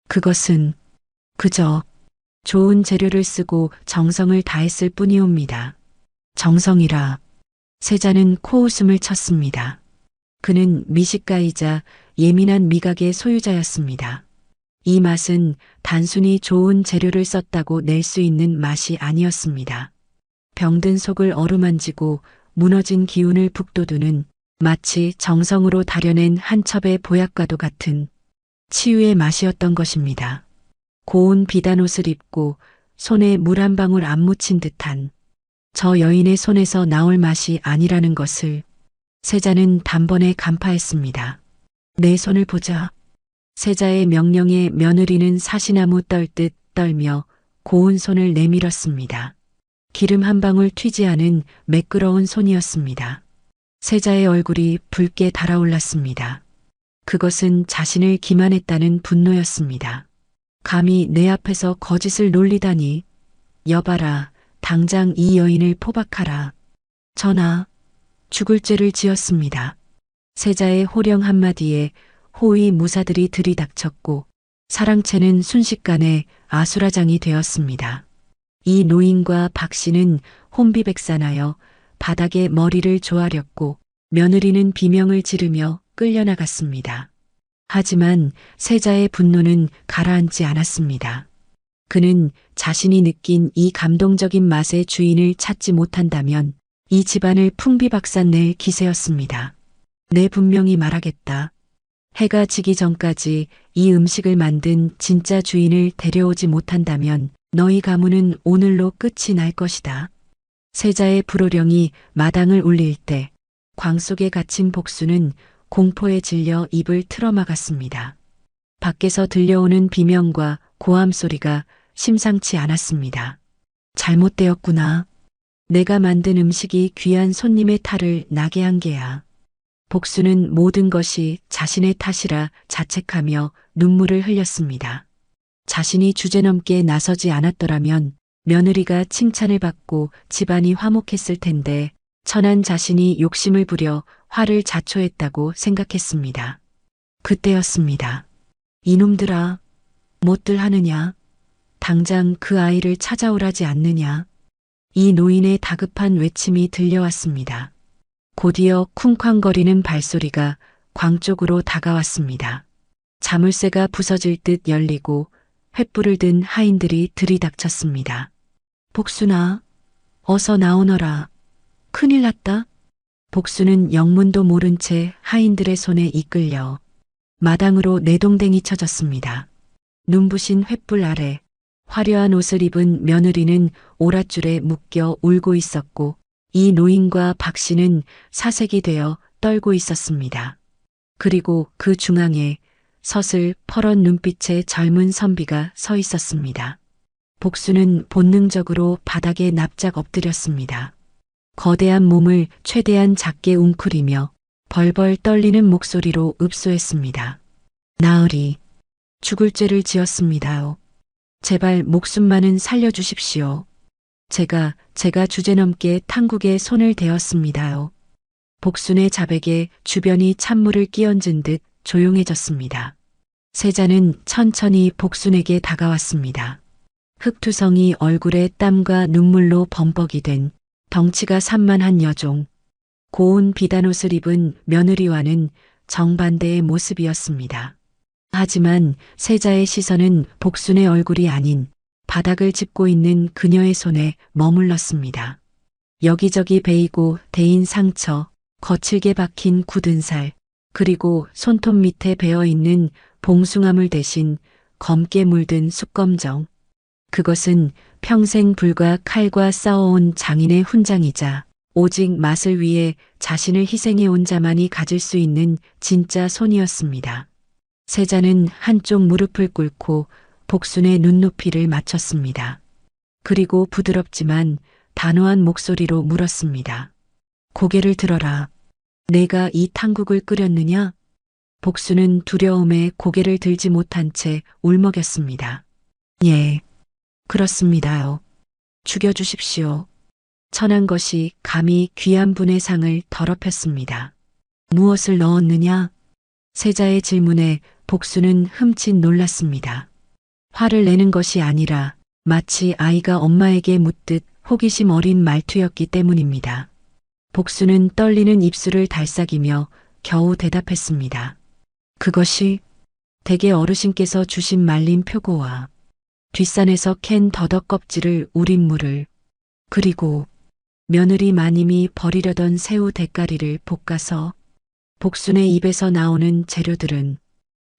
그것은 그저 좋은 재료를 쓰고 정성을 다했을 뿐이옵니다. 정성이라. 세자는 코웃음을 쳤습니다. 그는 미식가이자 예민한 미각의 소유자였습니다. 이 맛은 단순히 좋은 재료를 썼다고 낼 수 있는 맛이 아니었습니다. 병든 속을 어루만지고 무너진 기운을 북돋우는 마치 정성으로 다려낸 한 첩의 보약과도 같은 치유의 맛이었던 것입니다. 고운 비단옷을 입고 손에 물 한 방울 안 묻힌 듯한 저 여인의 손에서 나올 맛이 아니라는 것을 세자는 단번에 간파했습니다. 내 손을 보자. 세자의 명령에 며느리는 사시나무 떨듯 떨며 고운 손을 내밀었습니다. 기름 한 방울 튀지 않은 매끄러운 손이었습니다. 세자의 얼굴이 붉게 달아올랐습니다. 그것은 자신을 기만했다는 분노였습니다. 감히 내 앞에서 거짓을 놀리다니. 여봐라, 당장 이 여인을 포박하라. 전하, 죽을 죄를 지었습니다. 세자의 호령 한마디에 호위 무사들이 들이닥쳤고 사랑채는 순식간에 아수라장이 되었습니다. 이 노인과 박 씨는 혼비백산하여 바닥에 머리를 조아렸고 며느리는 비명을 지르며 끌려나갔습니다. 하지만 세자의 분노는 가라앉지 않았습니다. 그는 자신이 느낀 이 감동적인 맛의 주인을 찾지 못한다면 이 집안을 풍비박산낼 기세였습니다. 내 분명히 말하겠다. 해가 지기 전까지 이 음식을 만든 진짜 주인을 데려오지 못한다면 너희 가문은 오늘로 끝이 날 것이다. 세자의 불호령이 마당을 울릴 때 광 속에 갇힌 복수는 공포에 질려 입을 틀어막았습니다. 밖에서 들려오는 비명과 고함 소리가 심상치 않았습니다. 잘못되었구나. 내가 만든 음식이 귀한 손님의 탈을 나게 한 게야. 복수는 모든 것이 자신의 탓이라 자책하며 눈물을 흘렸습니다. 자신이 주제넘게 나서지 않았더라면 며느리가 칭찬을 받고 집안이 화목했을 텐데 천한 자신이 욕심을 부려 화를 자초했다고 생각했습니다. 그때였습니다. 이놈들아, 못들 하느냐? 당장 그 아이를 찾아오라지 않느냐? 이 노인의 다급한 외침이 들려왔습니다. 곧이어 쿵쾅거리는 발소리가 광 쪽으로 다가왔습니다. 자물쇠가 부서질 듯 열리고 횃불을 든 하인들이 들이닥쳤습니다. 복순아, 어서 나오너라. 큰일 났다. 복수는 영문도 모른 채 하인들의 손에 이끌려 마당으로 내동댕이 쳐졌습니다. 눈부신 횃불 아래 화려한 옷을 입은 며느리는 오랏줄에 묶여 울고 있었고 이 노인과 박 씨는 사색이 되어 떨고 있었습니다. 그리고 그 중앙에 서슬 퍼런 눈빛의 젊은 선비가 서 있었습니다. 복수는 본능적으로 바닥에 납작 엎드렸습니다. 거대한 몸을 최대한 작게 웅크리며 벌벌 떨리는 목소리로 읍소했습니다. 나으리, 죽을 죄를 지었습니다요. 제발 목숨만은 살려주십시오. 제가 주제넘게 탕국에 손을 대었습니다요. 복순의 자백에 주변이 찬물을 끼얹은 듯 조용해졌습니다. 세자는 천천히 복순에게 다가왔습니다. 흑투성이 얼굴에 땀과 눈물로 범벅이 된 덩치가 산만한 여종, 고운 비단옷을 입은 며느리와는 정반대의 모습이었습니다. 하지만 세자의 시선은 복순의 얼굴이 아닌 바닥을 짚고 있는 그녀의 손에 머물렀습니다. 여기저기 베이고 데인 상처, 거칠게 박힌 굳은 살, 그리고 손톱 밑에 베어있는 봉숭아물 대신 검게 물든 숯검정. 그것은 평생 불과 칼과 싸워온 장인의 훈장이자 오직 맛을 위해 자신을 희생해 온 자만이 가질 수 있는 진짜 손이었습니다. 세자는 한쪽 무릎을 꿇고 복순의 눈높이를 맞췄습니다. 그리고 부드럽지만 단호한 목소리로 물었습니다. 고개를 들어라. 내가 이 탕국을 끓였느냐? 복순은 두려움에 고개를 들지 못한 채 울먹였습니다. 예, 그렇습니다요. 죽여주십시오. 천한 것이 감히 귀한 분의 상을 더럽혔습니다. 무엇을 넣었느냐? 세자의 질문에 복순은 흠칫 놀랐습니다. 화를 내는 것이 아니라 마치 아이가 엄마에게 묻듯 호기심 어린 말투였기 때문입니다. 복순은 떨리는 입술을 달싹이며 겨우 대답했습니다. 그것이 대개 어르신께서 주신 말린 표고와 뒷산에서 캔 더덕 껍질을 우린 물을 그리고 며느리 마님이 버리려던 새우 대가리를 볶아서 복순의 입에서 나오는 재료들은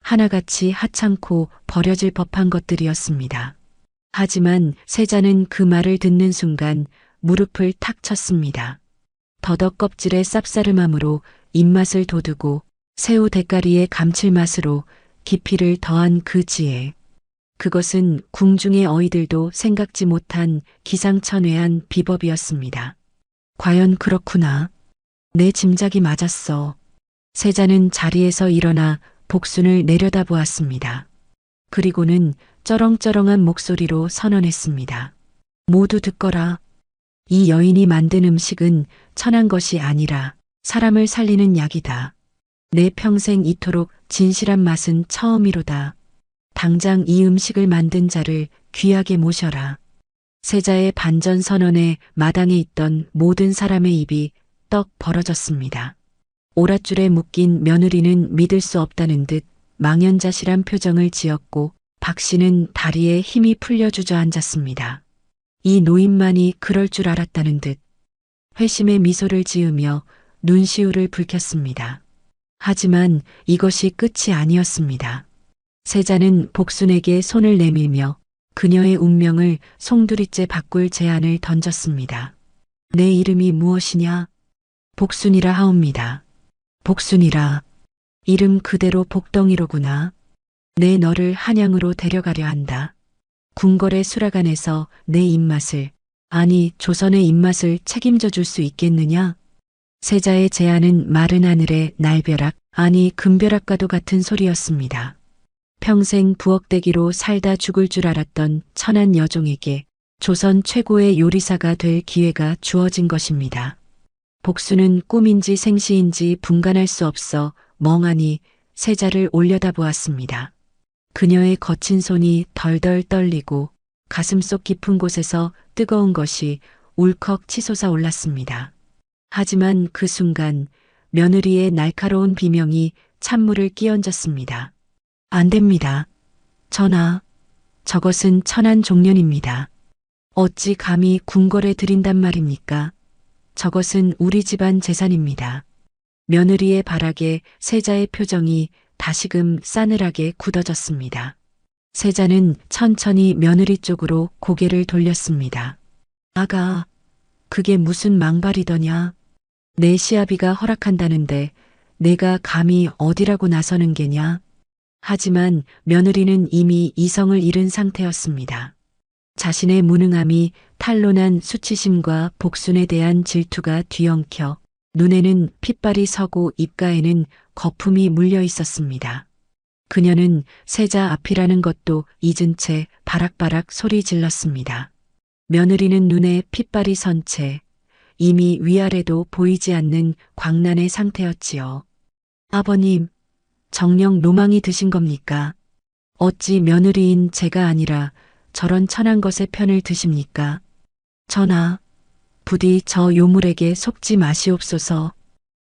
하나같이 하찮고 버려질 법한 것들이었습니다. 하지만 세자는 그 말을 듣는 순간 무릎을 탁 쳤습니다. 더덕 껍질의 쌉싸름함으로 입맛을 돋우고 새우 대가리의 감칠맛으로 깊이를 더한 그 지혜. 그것은 궁중의 어이들도 생각지 못한 기상천외한 비법이었습니다. 과연 그렇구나. 내 짐작이 맞았어. 세자는 자리에서 일어나 복순을 내려다보았습니다. 그리고는 쩌렁쩌렁한 목소리로 선언했습니다. 모두 듣거라. 이 여인이 만든 음식은 천한 것이 아니라 사람을 살리는 약이다. 내 평생 이토록 진실한 맛은 처음이로다. 당장 이 음식을 만든 자를 귀하게 모셔라. 세자의 반전 선언에 마당에 있던 모든 사람의 입이 떡 벌어졌습니다. 오랏줄에 묶인 며느리는 믿을 수 없다는 듯 망연자실한 표정을 지었고 박 씨는 다리에 힘이 풀려 주저앉았습니다. 이 노인만이 그럴 줄 알았다는 듯 회심의 미소를 지으며 눈시울을 붉혔습니다. 하지만 이것이 끝이 아니었습니다. 세자는 복순에게 손을 내밀며 그녀의 운명을 송두리째 바꿀 제안을 던졌습니다. 내 이름이 무엇이냐? 복순이라 하옵니다. 복순이라. 이름 그대로 복덩이로구나. 내 너를 한양으로 데려가려 한다. 궁궐의 수라간에서 내 입맛을, 아니 조선의 입맛을 책임져 줄 수 있겠느냐? 세자의 제안은 마른 하늘의 날벼락, 아니 금벼락과도 같은 소리였습니다. 평생 부엌대기로 살다 죽을 줄 알았던 천한 여종에게 조선 최고의 요리사가 될 기회가 주어진 것입니다. 복순은 꿈인지 생시인지 분간할 수 없어 멍하니 세자를 올려다보았습니다. 그녀의 거친 손이 덜덜 떨리고 가슴속 깊은 곳에서 뜨거운 것이 울컥 치솟아 올랐습니다. 하지만 그 순간 며느리의 날카로운 비명이 찬물을 끼얹었습니다. 안 됩니다. 전하, 저것은 천한 종년입니다. 어찌 감히 궁궐에 드린단 말입니까? 저것은 우리 집안 재산입니다. 며느리의 발악에 세자의 표정이 다시금 싸늘하게 굳어졌습니다. 세자는 천천히 며느리 쪽으로 고개를 돌렸습니다. 아가, 그게 무슨 망발이더냐? 내 시아비가 허락한다는데 내가 감히 어디라고 나서는 게냐? 하지만 며느리는 이미 이성을 잃은 상태였습니다. 자신의 무능함이 탄로난 수치심과 복순에 대한 질투가 뒤엉켜 눈에는 핏발이 서고 입가에는 거품이 물려 있었습니다. 그녀는 세자 앞이라는 것도 잊은 채 바락바락 소리 질렀습니다. 며느리는 눈에 핏발이 선 채 이미 위아래도 보이지 않는 광란의 상태였지요. 아버님, 정녕 로망이 드신 겁니까? 어찌 며느리인 제가 아니라 저런 천한 것의 편을 드십니까? 전하, 부디 저 요물에게 속지 마시옵소서.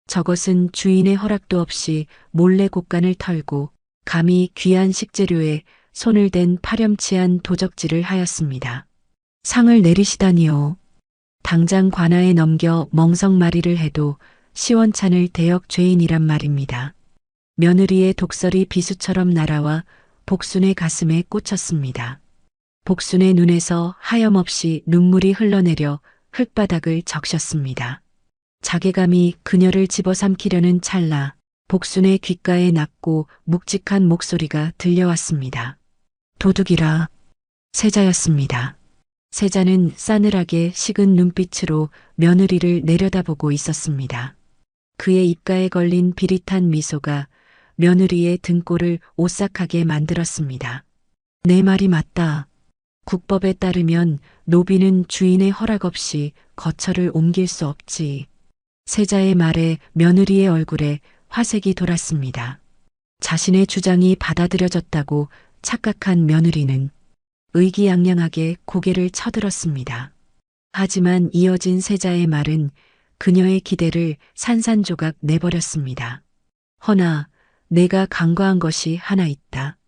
저것은 주인의 허락도 없이 몰래 곡간을 털고 감히 귀한 식재료에 손을 댄 파렴치한 도적질을 하였습니다. 상을 내리시다니요. 당장 관아에 넘겨 멍석마리를 해도 시원찮을 대역 죄인이란 말입니다. 며느리의 독설이 비수처럼 날아와 복순의 가슴에 꽂혔습니다. 복순의 눈에서 하염없이 눈물이 흘러내려 흙바닥을 적셨습니다. 자괴감이 그녀를 집어삼키려는 찰나 복순의 귓가에 낮고 묵직한 목소리가 들려왔습니다. 도둑이라. 세자였습니다. 세자는 싸늘하게 식은 눈빛으로 며느리를 내려다보고 있었습니다. 그의 입가에 걸린 비릿한 미소가 며느리의 등골을 오싹하게 만들었습니다. 내 말이 맞다. 국법에 따르면 노비는 주인의 허락 없이 거처를 옮길 수 없지. 세자의 말에 며느리의 얼굴에 화색이 돌았습니다. 자신의 주장이 받아들여졌다고 착각한 며느리는 의기양양하게 고개를 쳐들었습니다. 하지만 이어진 세자의 말은 그녀의 기대를 산산조각 내버렸습니다. 허나 내가 간과한 것이 하나 있다.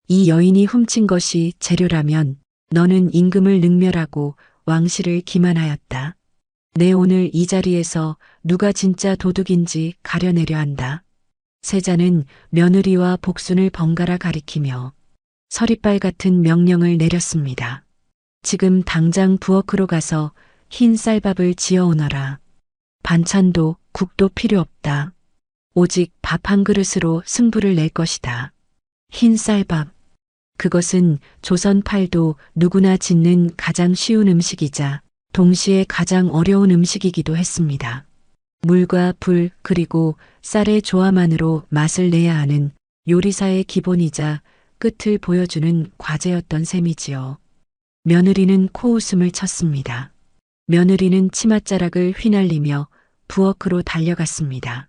이 여인이 훔친 것이 재료라면 너는 임금을 능멸하고 왕실을 기만하였다. 내 오늘 이 자리에서 누가 진짜 도둑인지 가려내려 한다. 세자는 며느리와 복순을 번갈아 가리키며 서리빨 같은 명령을 내렸습니다. 지금 당장 부엌으로 가서 흰 쌀밥을 지어 오너라. 반찬도 국도 필요 없다. 오직 밥 한 그릇으로 승부를 낼 것이다. 흰 쌀밥. 그것은 조선팔도 누구나 짓는 가장 쉬운 음식이자 동시에 가장 어려운 음식이기도 했습니다. 물과 불 그리고 쌀의 조화만으로 맛을 내야 하는 요리사의 기본이자 끝을 보여주는 과제였던 셈이지요. 며느리는 코웃음을 쳤습니다. 며느리는 치맛자락을 휘날리며 부엌으로 달려갔습니다.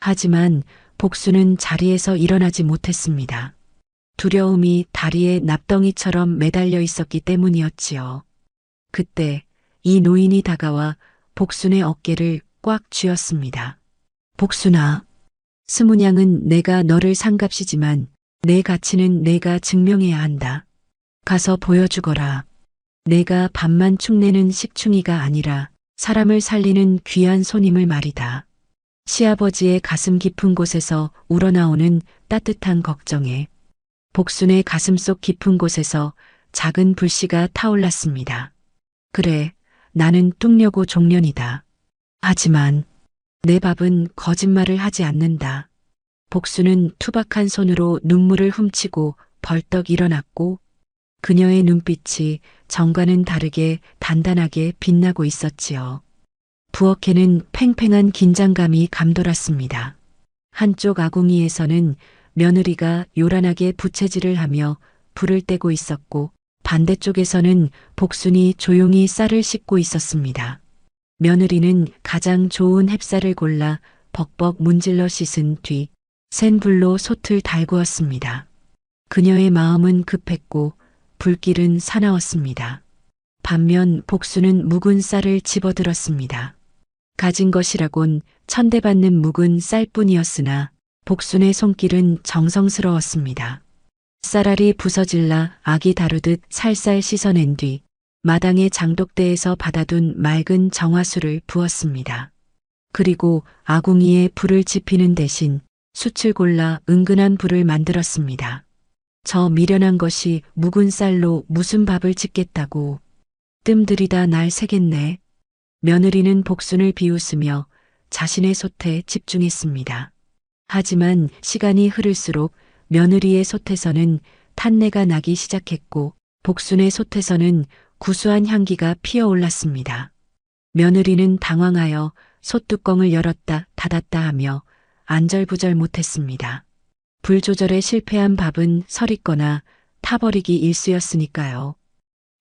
하지만 복수는 자리에서 일어나지 못했습니다. 두려움이 다리에 납덩이처럼 매달려 있었기 때문이었지요. 그때 이 노인이 다가와 복순의 어깨를 꽉 쥐었습니다. 복순아, 스문양은 내가 너를 상갑시지만 내 가치는 내가 증명해야 한다. 가서 보여주거라. 내가 밥만 축내는 식충이가 아니라 사람을 살리는 귀한 손님을 말이다. 시아버지의 가슴 깊은 곳에서 우러나오는 따뜻한 걱정에 복순의 가슴속 깊은 곳에서 작은 불씨가 타올랐습니다. 그래, 나는 뚱려고 종년이다. 하지만 내 밥은 거짓말을 하지 않는다. 복순은 투박한 손으로 눈물을 훔치고 벌떡 일어났고 그녀의 눈빛이 전과는 다르게 단단하게 빛나고 있었지요. 부엌에는 팽팽한 긴장감이 감돌았습니다. 한쪽 아궁이에서는 며느리가 요란하게 부채질을 하며 불을 떼고 있었고 반대쪽에서는 복순이 조용히 쌀을 씻고 있었습니다. 며느리는 가장 좋은 햅쌀을 골라 벅벅 문질러 씻은 뒤 센 불로 솥을 달구었습니다. 그녀의 마음은 급했고 불길은 사나웠습니다. 반면 복순은 묵은 쌀을 집어들었습니다. 가진 것이라곤 천대받는 묵은 쌀뿐이었으나 복순의 손길은 정성스러웠습니다. 쌀알이 부서질라 아기 다루듯 살살 씻어낸 뒤 마당의 장독대에서 받아둔 맑은 정화수를 부었습니다. 그리고 아궁이에 불을 지피는 대신 숯을 골라 은근한 불을 만들었습니다. 저 미련한 것이 묵은 쌀로 무슨 밥을 짓겠다고. 뜸들이다 날 새겠네. 며느리는 복순을 비웃으며 자신의 솥에 집중했습니다. 하지만 시간이 흐를수록 며느리의 솥에서는 탄내가 나기 시작했고 복순의 솥에서는 구수한 향기가 피어올랐습니다. 며느리는 당황하여 솥뚜껑을 열었다 닫았다 하며 안절부절 못했습니다. 불 조절에 실패한 밥은 서리거나 타버리기 일쑤였으니까요.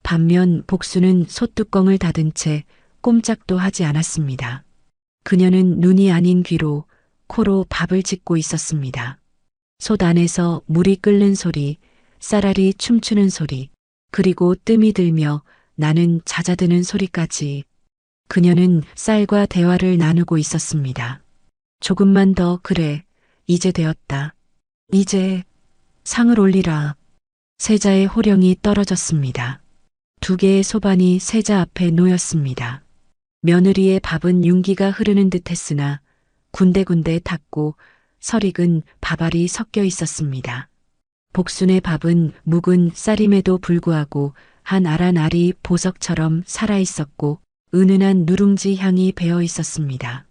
반면 복순은 솥뚜껑을 닫은 채 꼼짝도 하지 않았습니다. 그녀는 눈이 아닌 귀로, 코로 밥을 짓고 있었습니다. 솥 안에서 물이 끓는 소리, 쌀알이 춤추는 소리, 그리고 뜸이 들며 나는 잦아드는 소리까지. 그녀는 쌀과 대화를 나누고 있었습니다. 조금만 더 그래, 이제 되었다. 이제 상을 올리라. 세자의 호령이 떨어졌습니다. 2개의 소반이 세자 앞에 놓였습니다. 며느리의 밥은 윤기가 흐르는 듯 했으나 군데군데 탔고 설익은 밥알이 섞여 있었습니다. 복순의 밥은 묵은 쌀임에도 불구하고 한 알한 알이 보석처럼 살아있었고 은은한 누룽지 향이 배어 있었습니다.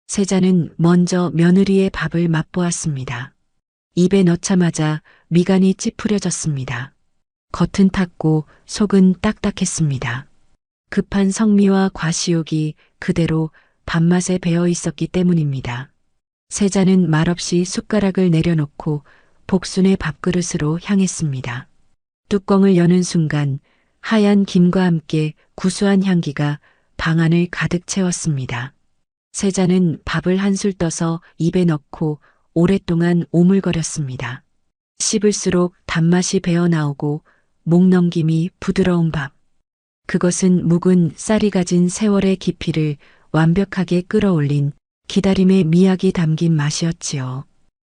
세자는 먼저 며느리의 밥을 맛보았습니다. 입에 넣자마자 미간이 찌푸려졌습니다. 겉은 탔고 속은 딱딱했습니다. 급한 성미와 과시욕이 그대로 밥맛에 배어 있었기 때문입니다. 세자는 말없이 숟가락을 내려놓고 복순의 밥그릇으로 향했습니다. 뚜껑을 여는 순간 하얀 김과 함께 구수한 향기가 방 안을 가득 채웠습니다. 세자는 밥을 한술 떠서 입에 넣고 오랫동안 오물거렸습니다. 씹을수록 단맛이 배어 나오고 목 넘김이 부드러운 밥. 그것은 묵은 쌀이 가진 세월의 깊이를 완벽하게 끌어올린 기다림의 미학이 담긴 맛이었지요.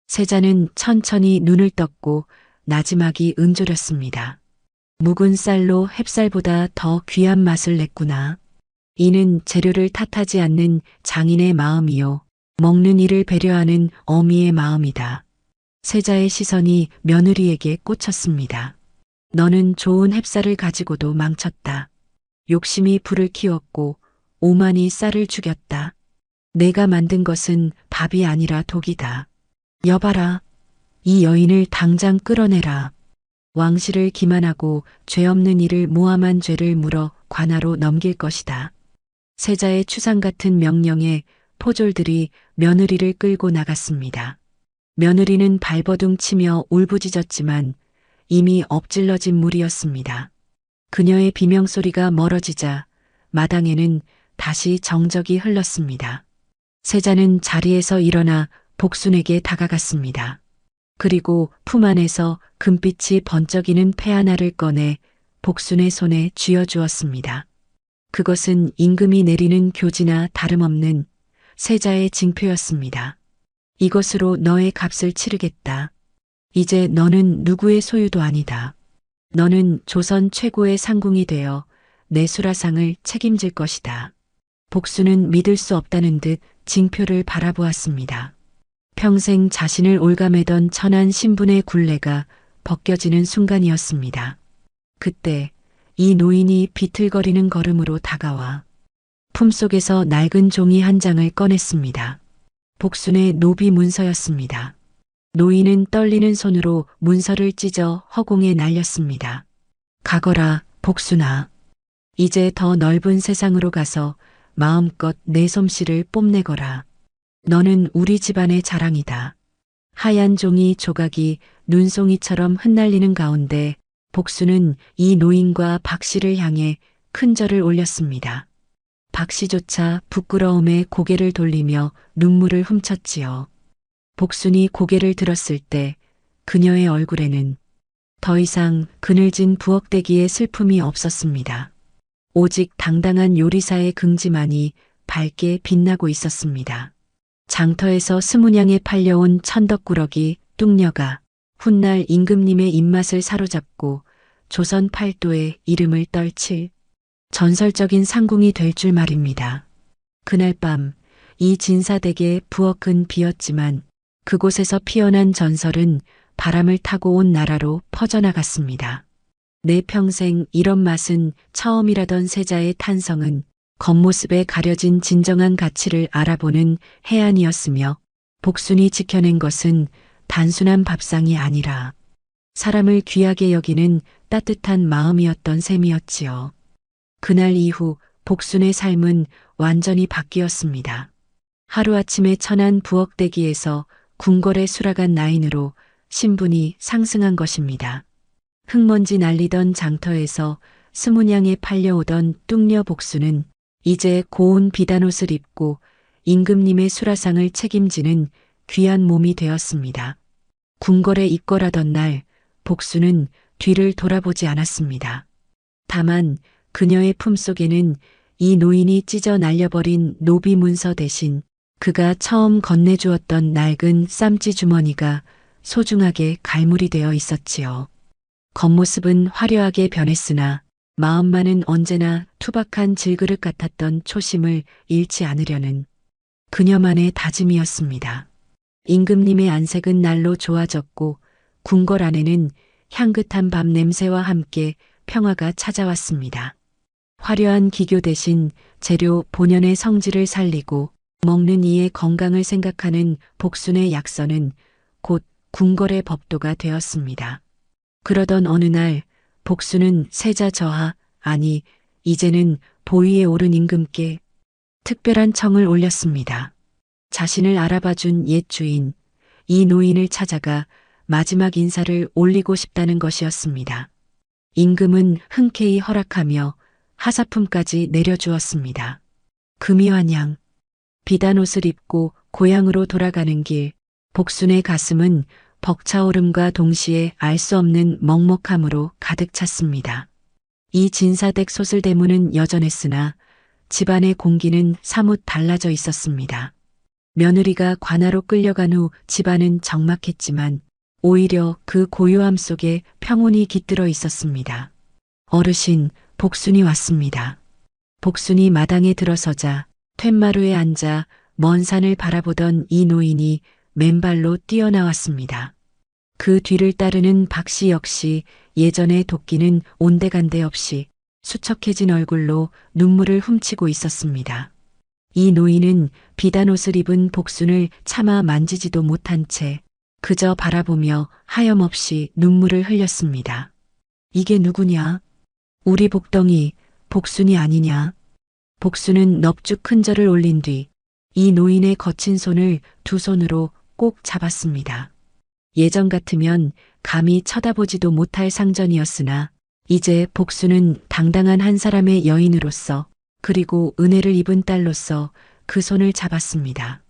세자는 천천히 눈을 떴고 나지막이 은조렸습니다. 묵은 쌀로 햅쌀보다 더 귀한 맛을 냈구나. 이는 재료를 탓하지 않는 장인의 마음이요. 먹는 이를 배려하는 어미의 마음이다. 세자의 시선이 며느리에게 꽂혔습니다. 너는 좋은 햅쌀을 가지고도 망쳤다. 욕심이 불을 키웠고 오만이 쌀을 죽였다. 내가 만든 것은 밥이 아니라 독이다. 여봐라. 이 여인을 당장 끌어내라. 왕실을 기만하고 죄 없는 이를 모함한 죄를 물어 관하로 넘길 것이다. 세자의 추상 같은 명령에 포졸들이 며느리를 끌고 나갔습니다. 며느리는 발버둥 치며 울부짖었지만 이미 엎질러진 물이었습니다. 그녀의 비명소리가 멀어지자 마당에는 다시 정적이 흘렀습니다. 세자는 자리에서 일어나 복순에게 다가갔습니다. 그리고 품 안에서 금빛이 번쩍이는 패 하나를 꺼내 복순의 손에 쥐어주었습니다. 그것은 임금이 내리는 교지나 다름없는 세자의 징표였습니다. 이것으로 너의 값을 치르겠다. 이제 너는 누구의 소유도 아니다. 너는 조선 최고의 상궁이 되어 내 수라상을 책임질 것이다. 복순은 믿을 수 없다는 듯 징표를 바라보았습니다. 평생 자신을 올가매던 천한 신분의 굴레가 벗겨지는 순간이었습니다. 그때 이 노인이 비틀거리는 걸음으로 다가와 품속에서 낡은 종이 한 장을 꺼냈습니다. 복순의 노비 문서였습니다. 노인은 떨리는 손으로 문서를 찢어 허공에 날렸습니다. 가거라, 복순아. 이제 더 넓은 세상으로 가서 마음껏 내 솜씨를 뽐내거라. 너는 우리 집안의 자랑이다. 하얀 종이 조각이 눈송이처럼 흩날리는 가운데 복순은 이 노인과 박씨를 향해 큰 절을 올렸습니다. 박씨조차 부끄러움에 고개를 돌리며 눈물을 훔쳤지요. 복순이 고개를 들었을 때 그녀의 얼굴에는 더 이상 그늘진 부엌대기의 슬픔이 없었습니다. 오직 당당한 요리사의 긍지만이 밝게 빛나고 있었습니다. 장터에서 스문양에 팔려온 천덕꾸러기 뚱녀가 훗날 임금님의 입맛을 사로잡고 조선 팔도에 이름을 떨칠 전설적인 상궁이 될 줄 말입니다. 그날 밤 이 진사댁의 부엌은 비었지만 그곳에서 피어난 전설은 바람을 타고 온 나라로 퍼져나갔습니다. 내 평생 이런 맛은 처음이라던 세자의 탄성은 겉모습에 가려진 진정한 가치를 알아보는 해안이었으며 복순이 지켜낸 것은 단순한 밥상이 아니라 사람을 귀하게 여기는 따뜻한 마음이었던 셈이었지요. 그날 이후 복순의 삶은 완전히 바뀌었습니다. 하루아침에 천한 부엌대기에서 궁궐에 수락한 나인으로 신분이 상승한 것입니다. 흙먼지 날리던 장터에서 스문양에 팔려오던 뚱녀 복순은 이제 고운 비단옷을 입고 임금님의 수라상을 책임지는 귀한 몸이 되었습니다. 궁궐에 입궐하던 날 복순은 뒤를 돌아보지 않았습니다. 다만 그녀의 품속에는 이 노인이 찢어 날려버린 노비 문서 대신 그가 처음 건네주었던 낡은 쌈지 주머니가 소중하게 갈무리 되어 있었지요. 겉모습은 화려하게 변했으나 마음만은 언제나 투박한 질그릇 같았던 초심을 잃지 않으려는 그녀만의 다짐이었습니다. 임금님의 안색은 날로 좋아졌고 궁궐 안에는 향긋한 밥 냄새와 함께 평화가 찾아왔습니다. 화려한 기교 대신 재료 본연의 성질을 살리고 먹는 이의 건강을 생각하는 복순의 약선은 곧 궁궐의 법도가 되었습니다. 그러던 어느 날 복순은 세자 저하, 아니 이제는 보위에 오른 임금께 특별한 청을 올렸습니다. 자신을 알아봐준 옛 주인, 이 노인을 찾아가 마지막 인사를 올리고 싶다는 것이었습니다. 임금은 흔쾌히 허락하며 하사품까지 내려주었습니다. 금이환양, 비단 옷을 입고 고향으로 돌아가는 길, 복순의 가슴은 벅차오름과 동시에 알 수 없는 먹먹함으로 가득 찼습니다. 이 진사댁 소슬대문은 여전했으나 집안의 공기는 사뭇 달라져 있었습니다. 며느리가 관하로 끌려간 후 집안은 적막했지만 오히려 그 고요함 속에 평온이 깃들어 있었습니다. 어르신, 복순이 왔습니다. 복순이 마당에 들어서자 툇마루에 앉아 먼 산을 바라보던 이 노인이 맨발로 뛰어나왔습니다. 그 뒤를 따르는 박씨 역시 예전의 도끼는 온데간데 없이 수척해진 얼굴로 눈물을 훔치고 있었습니다. 이 노인은 비단 옷을 입은 복순을 차마 만지지도 못한 채 그저 바라보며 하염없이 눈물을 흘렸습니다. 이게 누구냐? 우리 복덩이, 복순이 아니냐? 복순은 넙죽 큰절을 올린 뒤 이 노인의 거친 손을 두 손으로 꼭 잡았습니다. 예전 같으면 감히 쳐다보지도 못할 상전이었으나 이제 복순은 당당한 한 사람의 여인으로서 그리고 은혜를 입은 딸로서 그 손을 잡았습니다.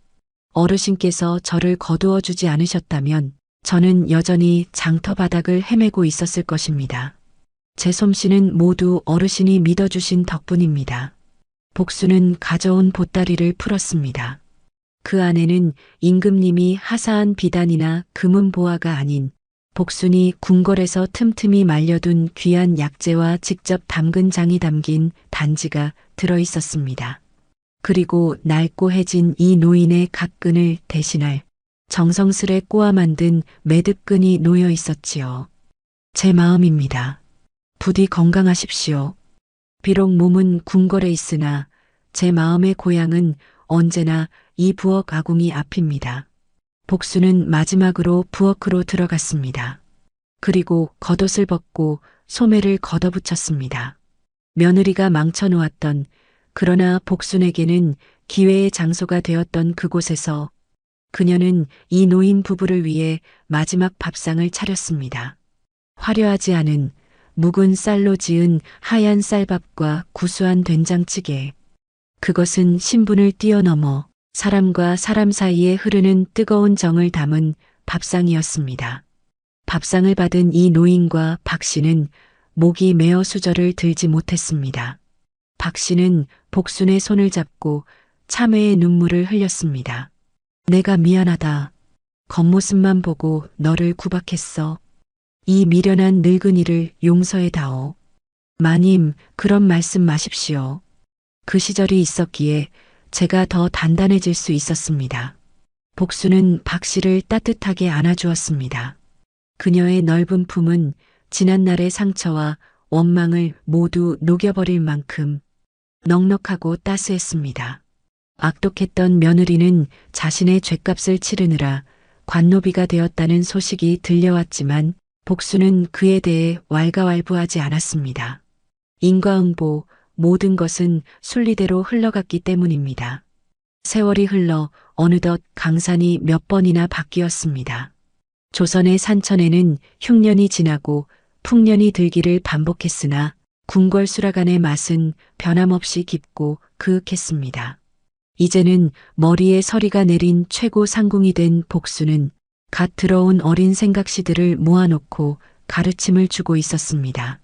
어르신께서 저를 거두어 주지 않으셨다면 저는 여전히 장터 바닥을 헤매고 있었을 것입니다. 제 솜씨는 모두 어르신이 믿어주신 덕분입니다. 복순은 가져온 보따리를 풀었습니다. 그 안에는 임금님이 하사한 비단이나 금은 보화가 아닌 복순이 궁궐에서 틈틈이 말려둔 귀한 약재와 직접 담근 장이 담긴 단지가 들어 있었습니다. 그리고 낡고 해진 이 노인의 각근을 대신할 정성스레 꼬아 만든 매듭끈이 놓여 있었지요. 제 마음입니다. 부디 건강하십시오. 비록 몸은 궁궐에 있으나 제 마음의 고향은 언제나 이 부엌 아궁이 앞입니다. 복순은 마지막으로 부엌으로 들어갔습니다. 그리고 겉옷을 벗고 소매를 걷어붙였습니다. 며느리가 망쳐놓았던 그러나 복순에게는 기회의 장소가 되었던 그곳에서 그녀는 이 노인 부부를 위해 마지막 밥상을 차렸습니다. 화려하지 않은 묵은 쌀로 지은 하얀 쌀밥과 구수한 된장찌개. 그것은 신분을 뛰어넘어 사람과 사람 사이에 흐르는 뜨거운 정을 담은 밥상이었습니다. 밥상을 받은 이 노인과 박 씨는 목이 메어 수저를 들지 못했습니다. 박 씨는 복순의 손을 잡고 참회의 눈물을 흘렸습니다. 내가 미안하다. 겉모습만 보고 너를 구박했어. 이 미련한 늙은이를 용서해다오. 마님, 그런 말씀 마십시오. 그 시절이 있었기에 제가 더 단단해질 수 있었습니다. 복순은 박 씨를 따뜻하게 안아주었습니다. 그녀의 넓은 품은 지난날의 상처와 원망을 모두 녹여버릴 만큼 넉넉하고 따스했습니다. 악독했던 며느리는 자신의 죗값을 치르느라 관노비가 되었다는 소식이 들려왔지만 복순은 그에 대해 왈가왈부하지 않았습니다. 인과응보, 모든 것은 순리대로 흘러갔기 때문입니다. 세월이 흘러 어느덧 강산이 몇 번이나 바뀌었습니다. 조선의 산천에는 흉년이 지나고 풍년이 들기를 반복했으나 궁궐 수라간의 맛은 변함없이 깊고 그윽했습니다. 이제는 머리에 서리가 내린 최고 상궁이 된 복순은 갓 들어온 어린 생각시들을 모아놓고 가르침을 주고 있었습니다.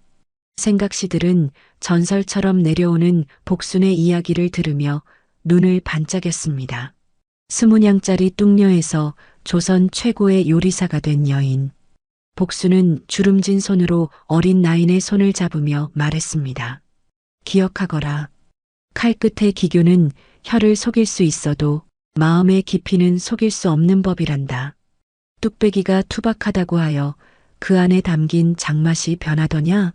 생각시들은 전설처럼 내려오는 복순의 이야기를 들으며 눈을 반짝였습니다. 20냥짜리 뚱녀에서 조선 최고의 요리사가 된 여인. 복순은 주름진 손으로 어린 나인의 손을 잡으며 말했습니다. 기억하거라. 칼끝의 기교는 혀를 속일 수 있어도 마음의 깊이는 속일 수 없는 법이란다. 뚝배기가 투박하다고 하여 그 안에 담긴 장맛이 변하더냐?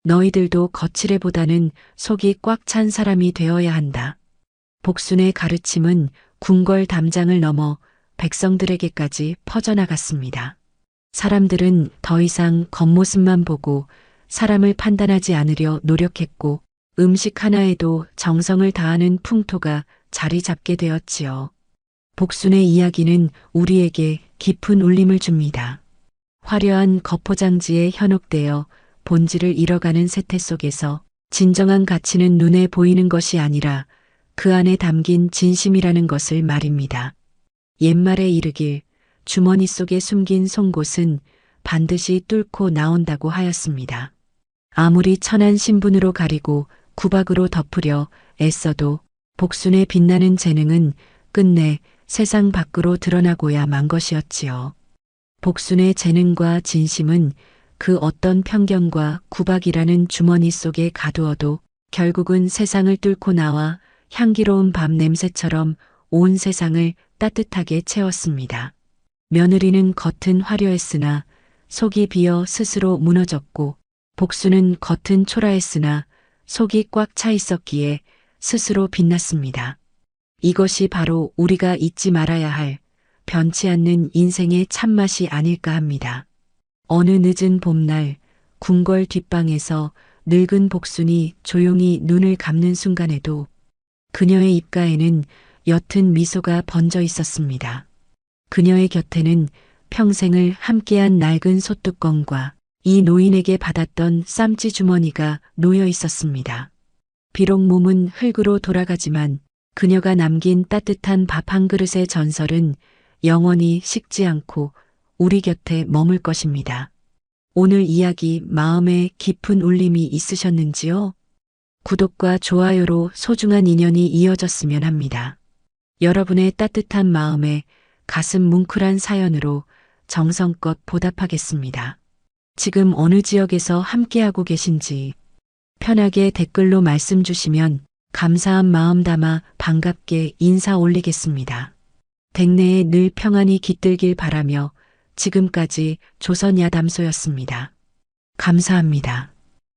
너희들도 거칠애보다는 속이 꽉 찬 사람이 되어야 한다. 복순의 가르침은 궁궐 담장을 넘어 백성들에게까지 퍼져나갔습니다. 사람들은 더 이상 겉모습만 보고 사람을 판단하지 않으려 노력했고 음식 하나에도 정성을 다하는 풍토가 자리 잡게 되었지요. 복순의 이야기는 우리에게 깊은 울림을 줍니다. 화려한 겉포장지에 현혹되어 본질을 잃어가는 세태 속에서 진정한 가치는 눈에 보이는 것이 아니라 그 안에 담긴 진심이라는 것을 말입니다. 옛말에 이르길 주머니 속에 숨긴 송곳은 반드시 뚫고 나온다고 하였습니다. 아무리 천한 신분으로 가리고 구박으로 덮으려 애써도 복순의 빛나는 재능은 끝내 세상 밖으로 드러나고야 만 것이었지요. 복순의 재능과 진심은 그 어떤 편견과 구박이라는 주머니 속에 가두어도 결국은 세상을 뚫고 나와 향기로운 밤 냄새처럼 온 세상을 따뜻하게 채웠습니다. 며느리는 겉은 화려했으나 속이 비어 스스로 무너졌고 복순은 겉은 초라했으나 속이 꽉 차 있었기에 스스로 빛났습니다. 이것이 바로 우리가 잊지 말아야 할 변치 않는 인생의 참맛이 아닐까 합니다. 어느 늦은 봄날 궁궐 뒷방에서 늙은 복순이 조용히 눈을 감는 순간에도 그녀의 입가에는 옅은 미소가 번져 있었습니다. 그녀의 곁에는 평생을 함께한 낡은 솥뚜껑과 이 노인에게 받았던 쌈지 주머니가 놓여 있었습니다. 비록 몸은 흙으로 돌아가지만 그녀가 남긴 따뜻한 밥 한 그릇의 전설은 영원히 식지 않고 우리 곁에 머물 것입니다. 오늘 이야기 마음에 깊은 울림이 있으셨는지요? 구독과 좋아요로 소중한 인연이 이어졌으면 합니다. 여러분의 따뜻한 마음에 가슴 뭉클한 사연으로 정성껏 보답하겠습니다. 지금 어느 지역에서 함께하고 계신지 편하게 댓글로 말씀 주시면 감사한 마음 담아 반갑게 인사 올리겠습니다. 댁내에 늘 평안이 깃들길 바라며 지금까지 조선야담소였습니다. 감사합니다.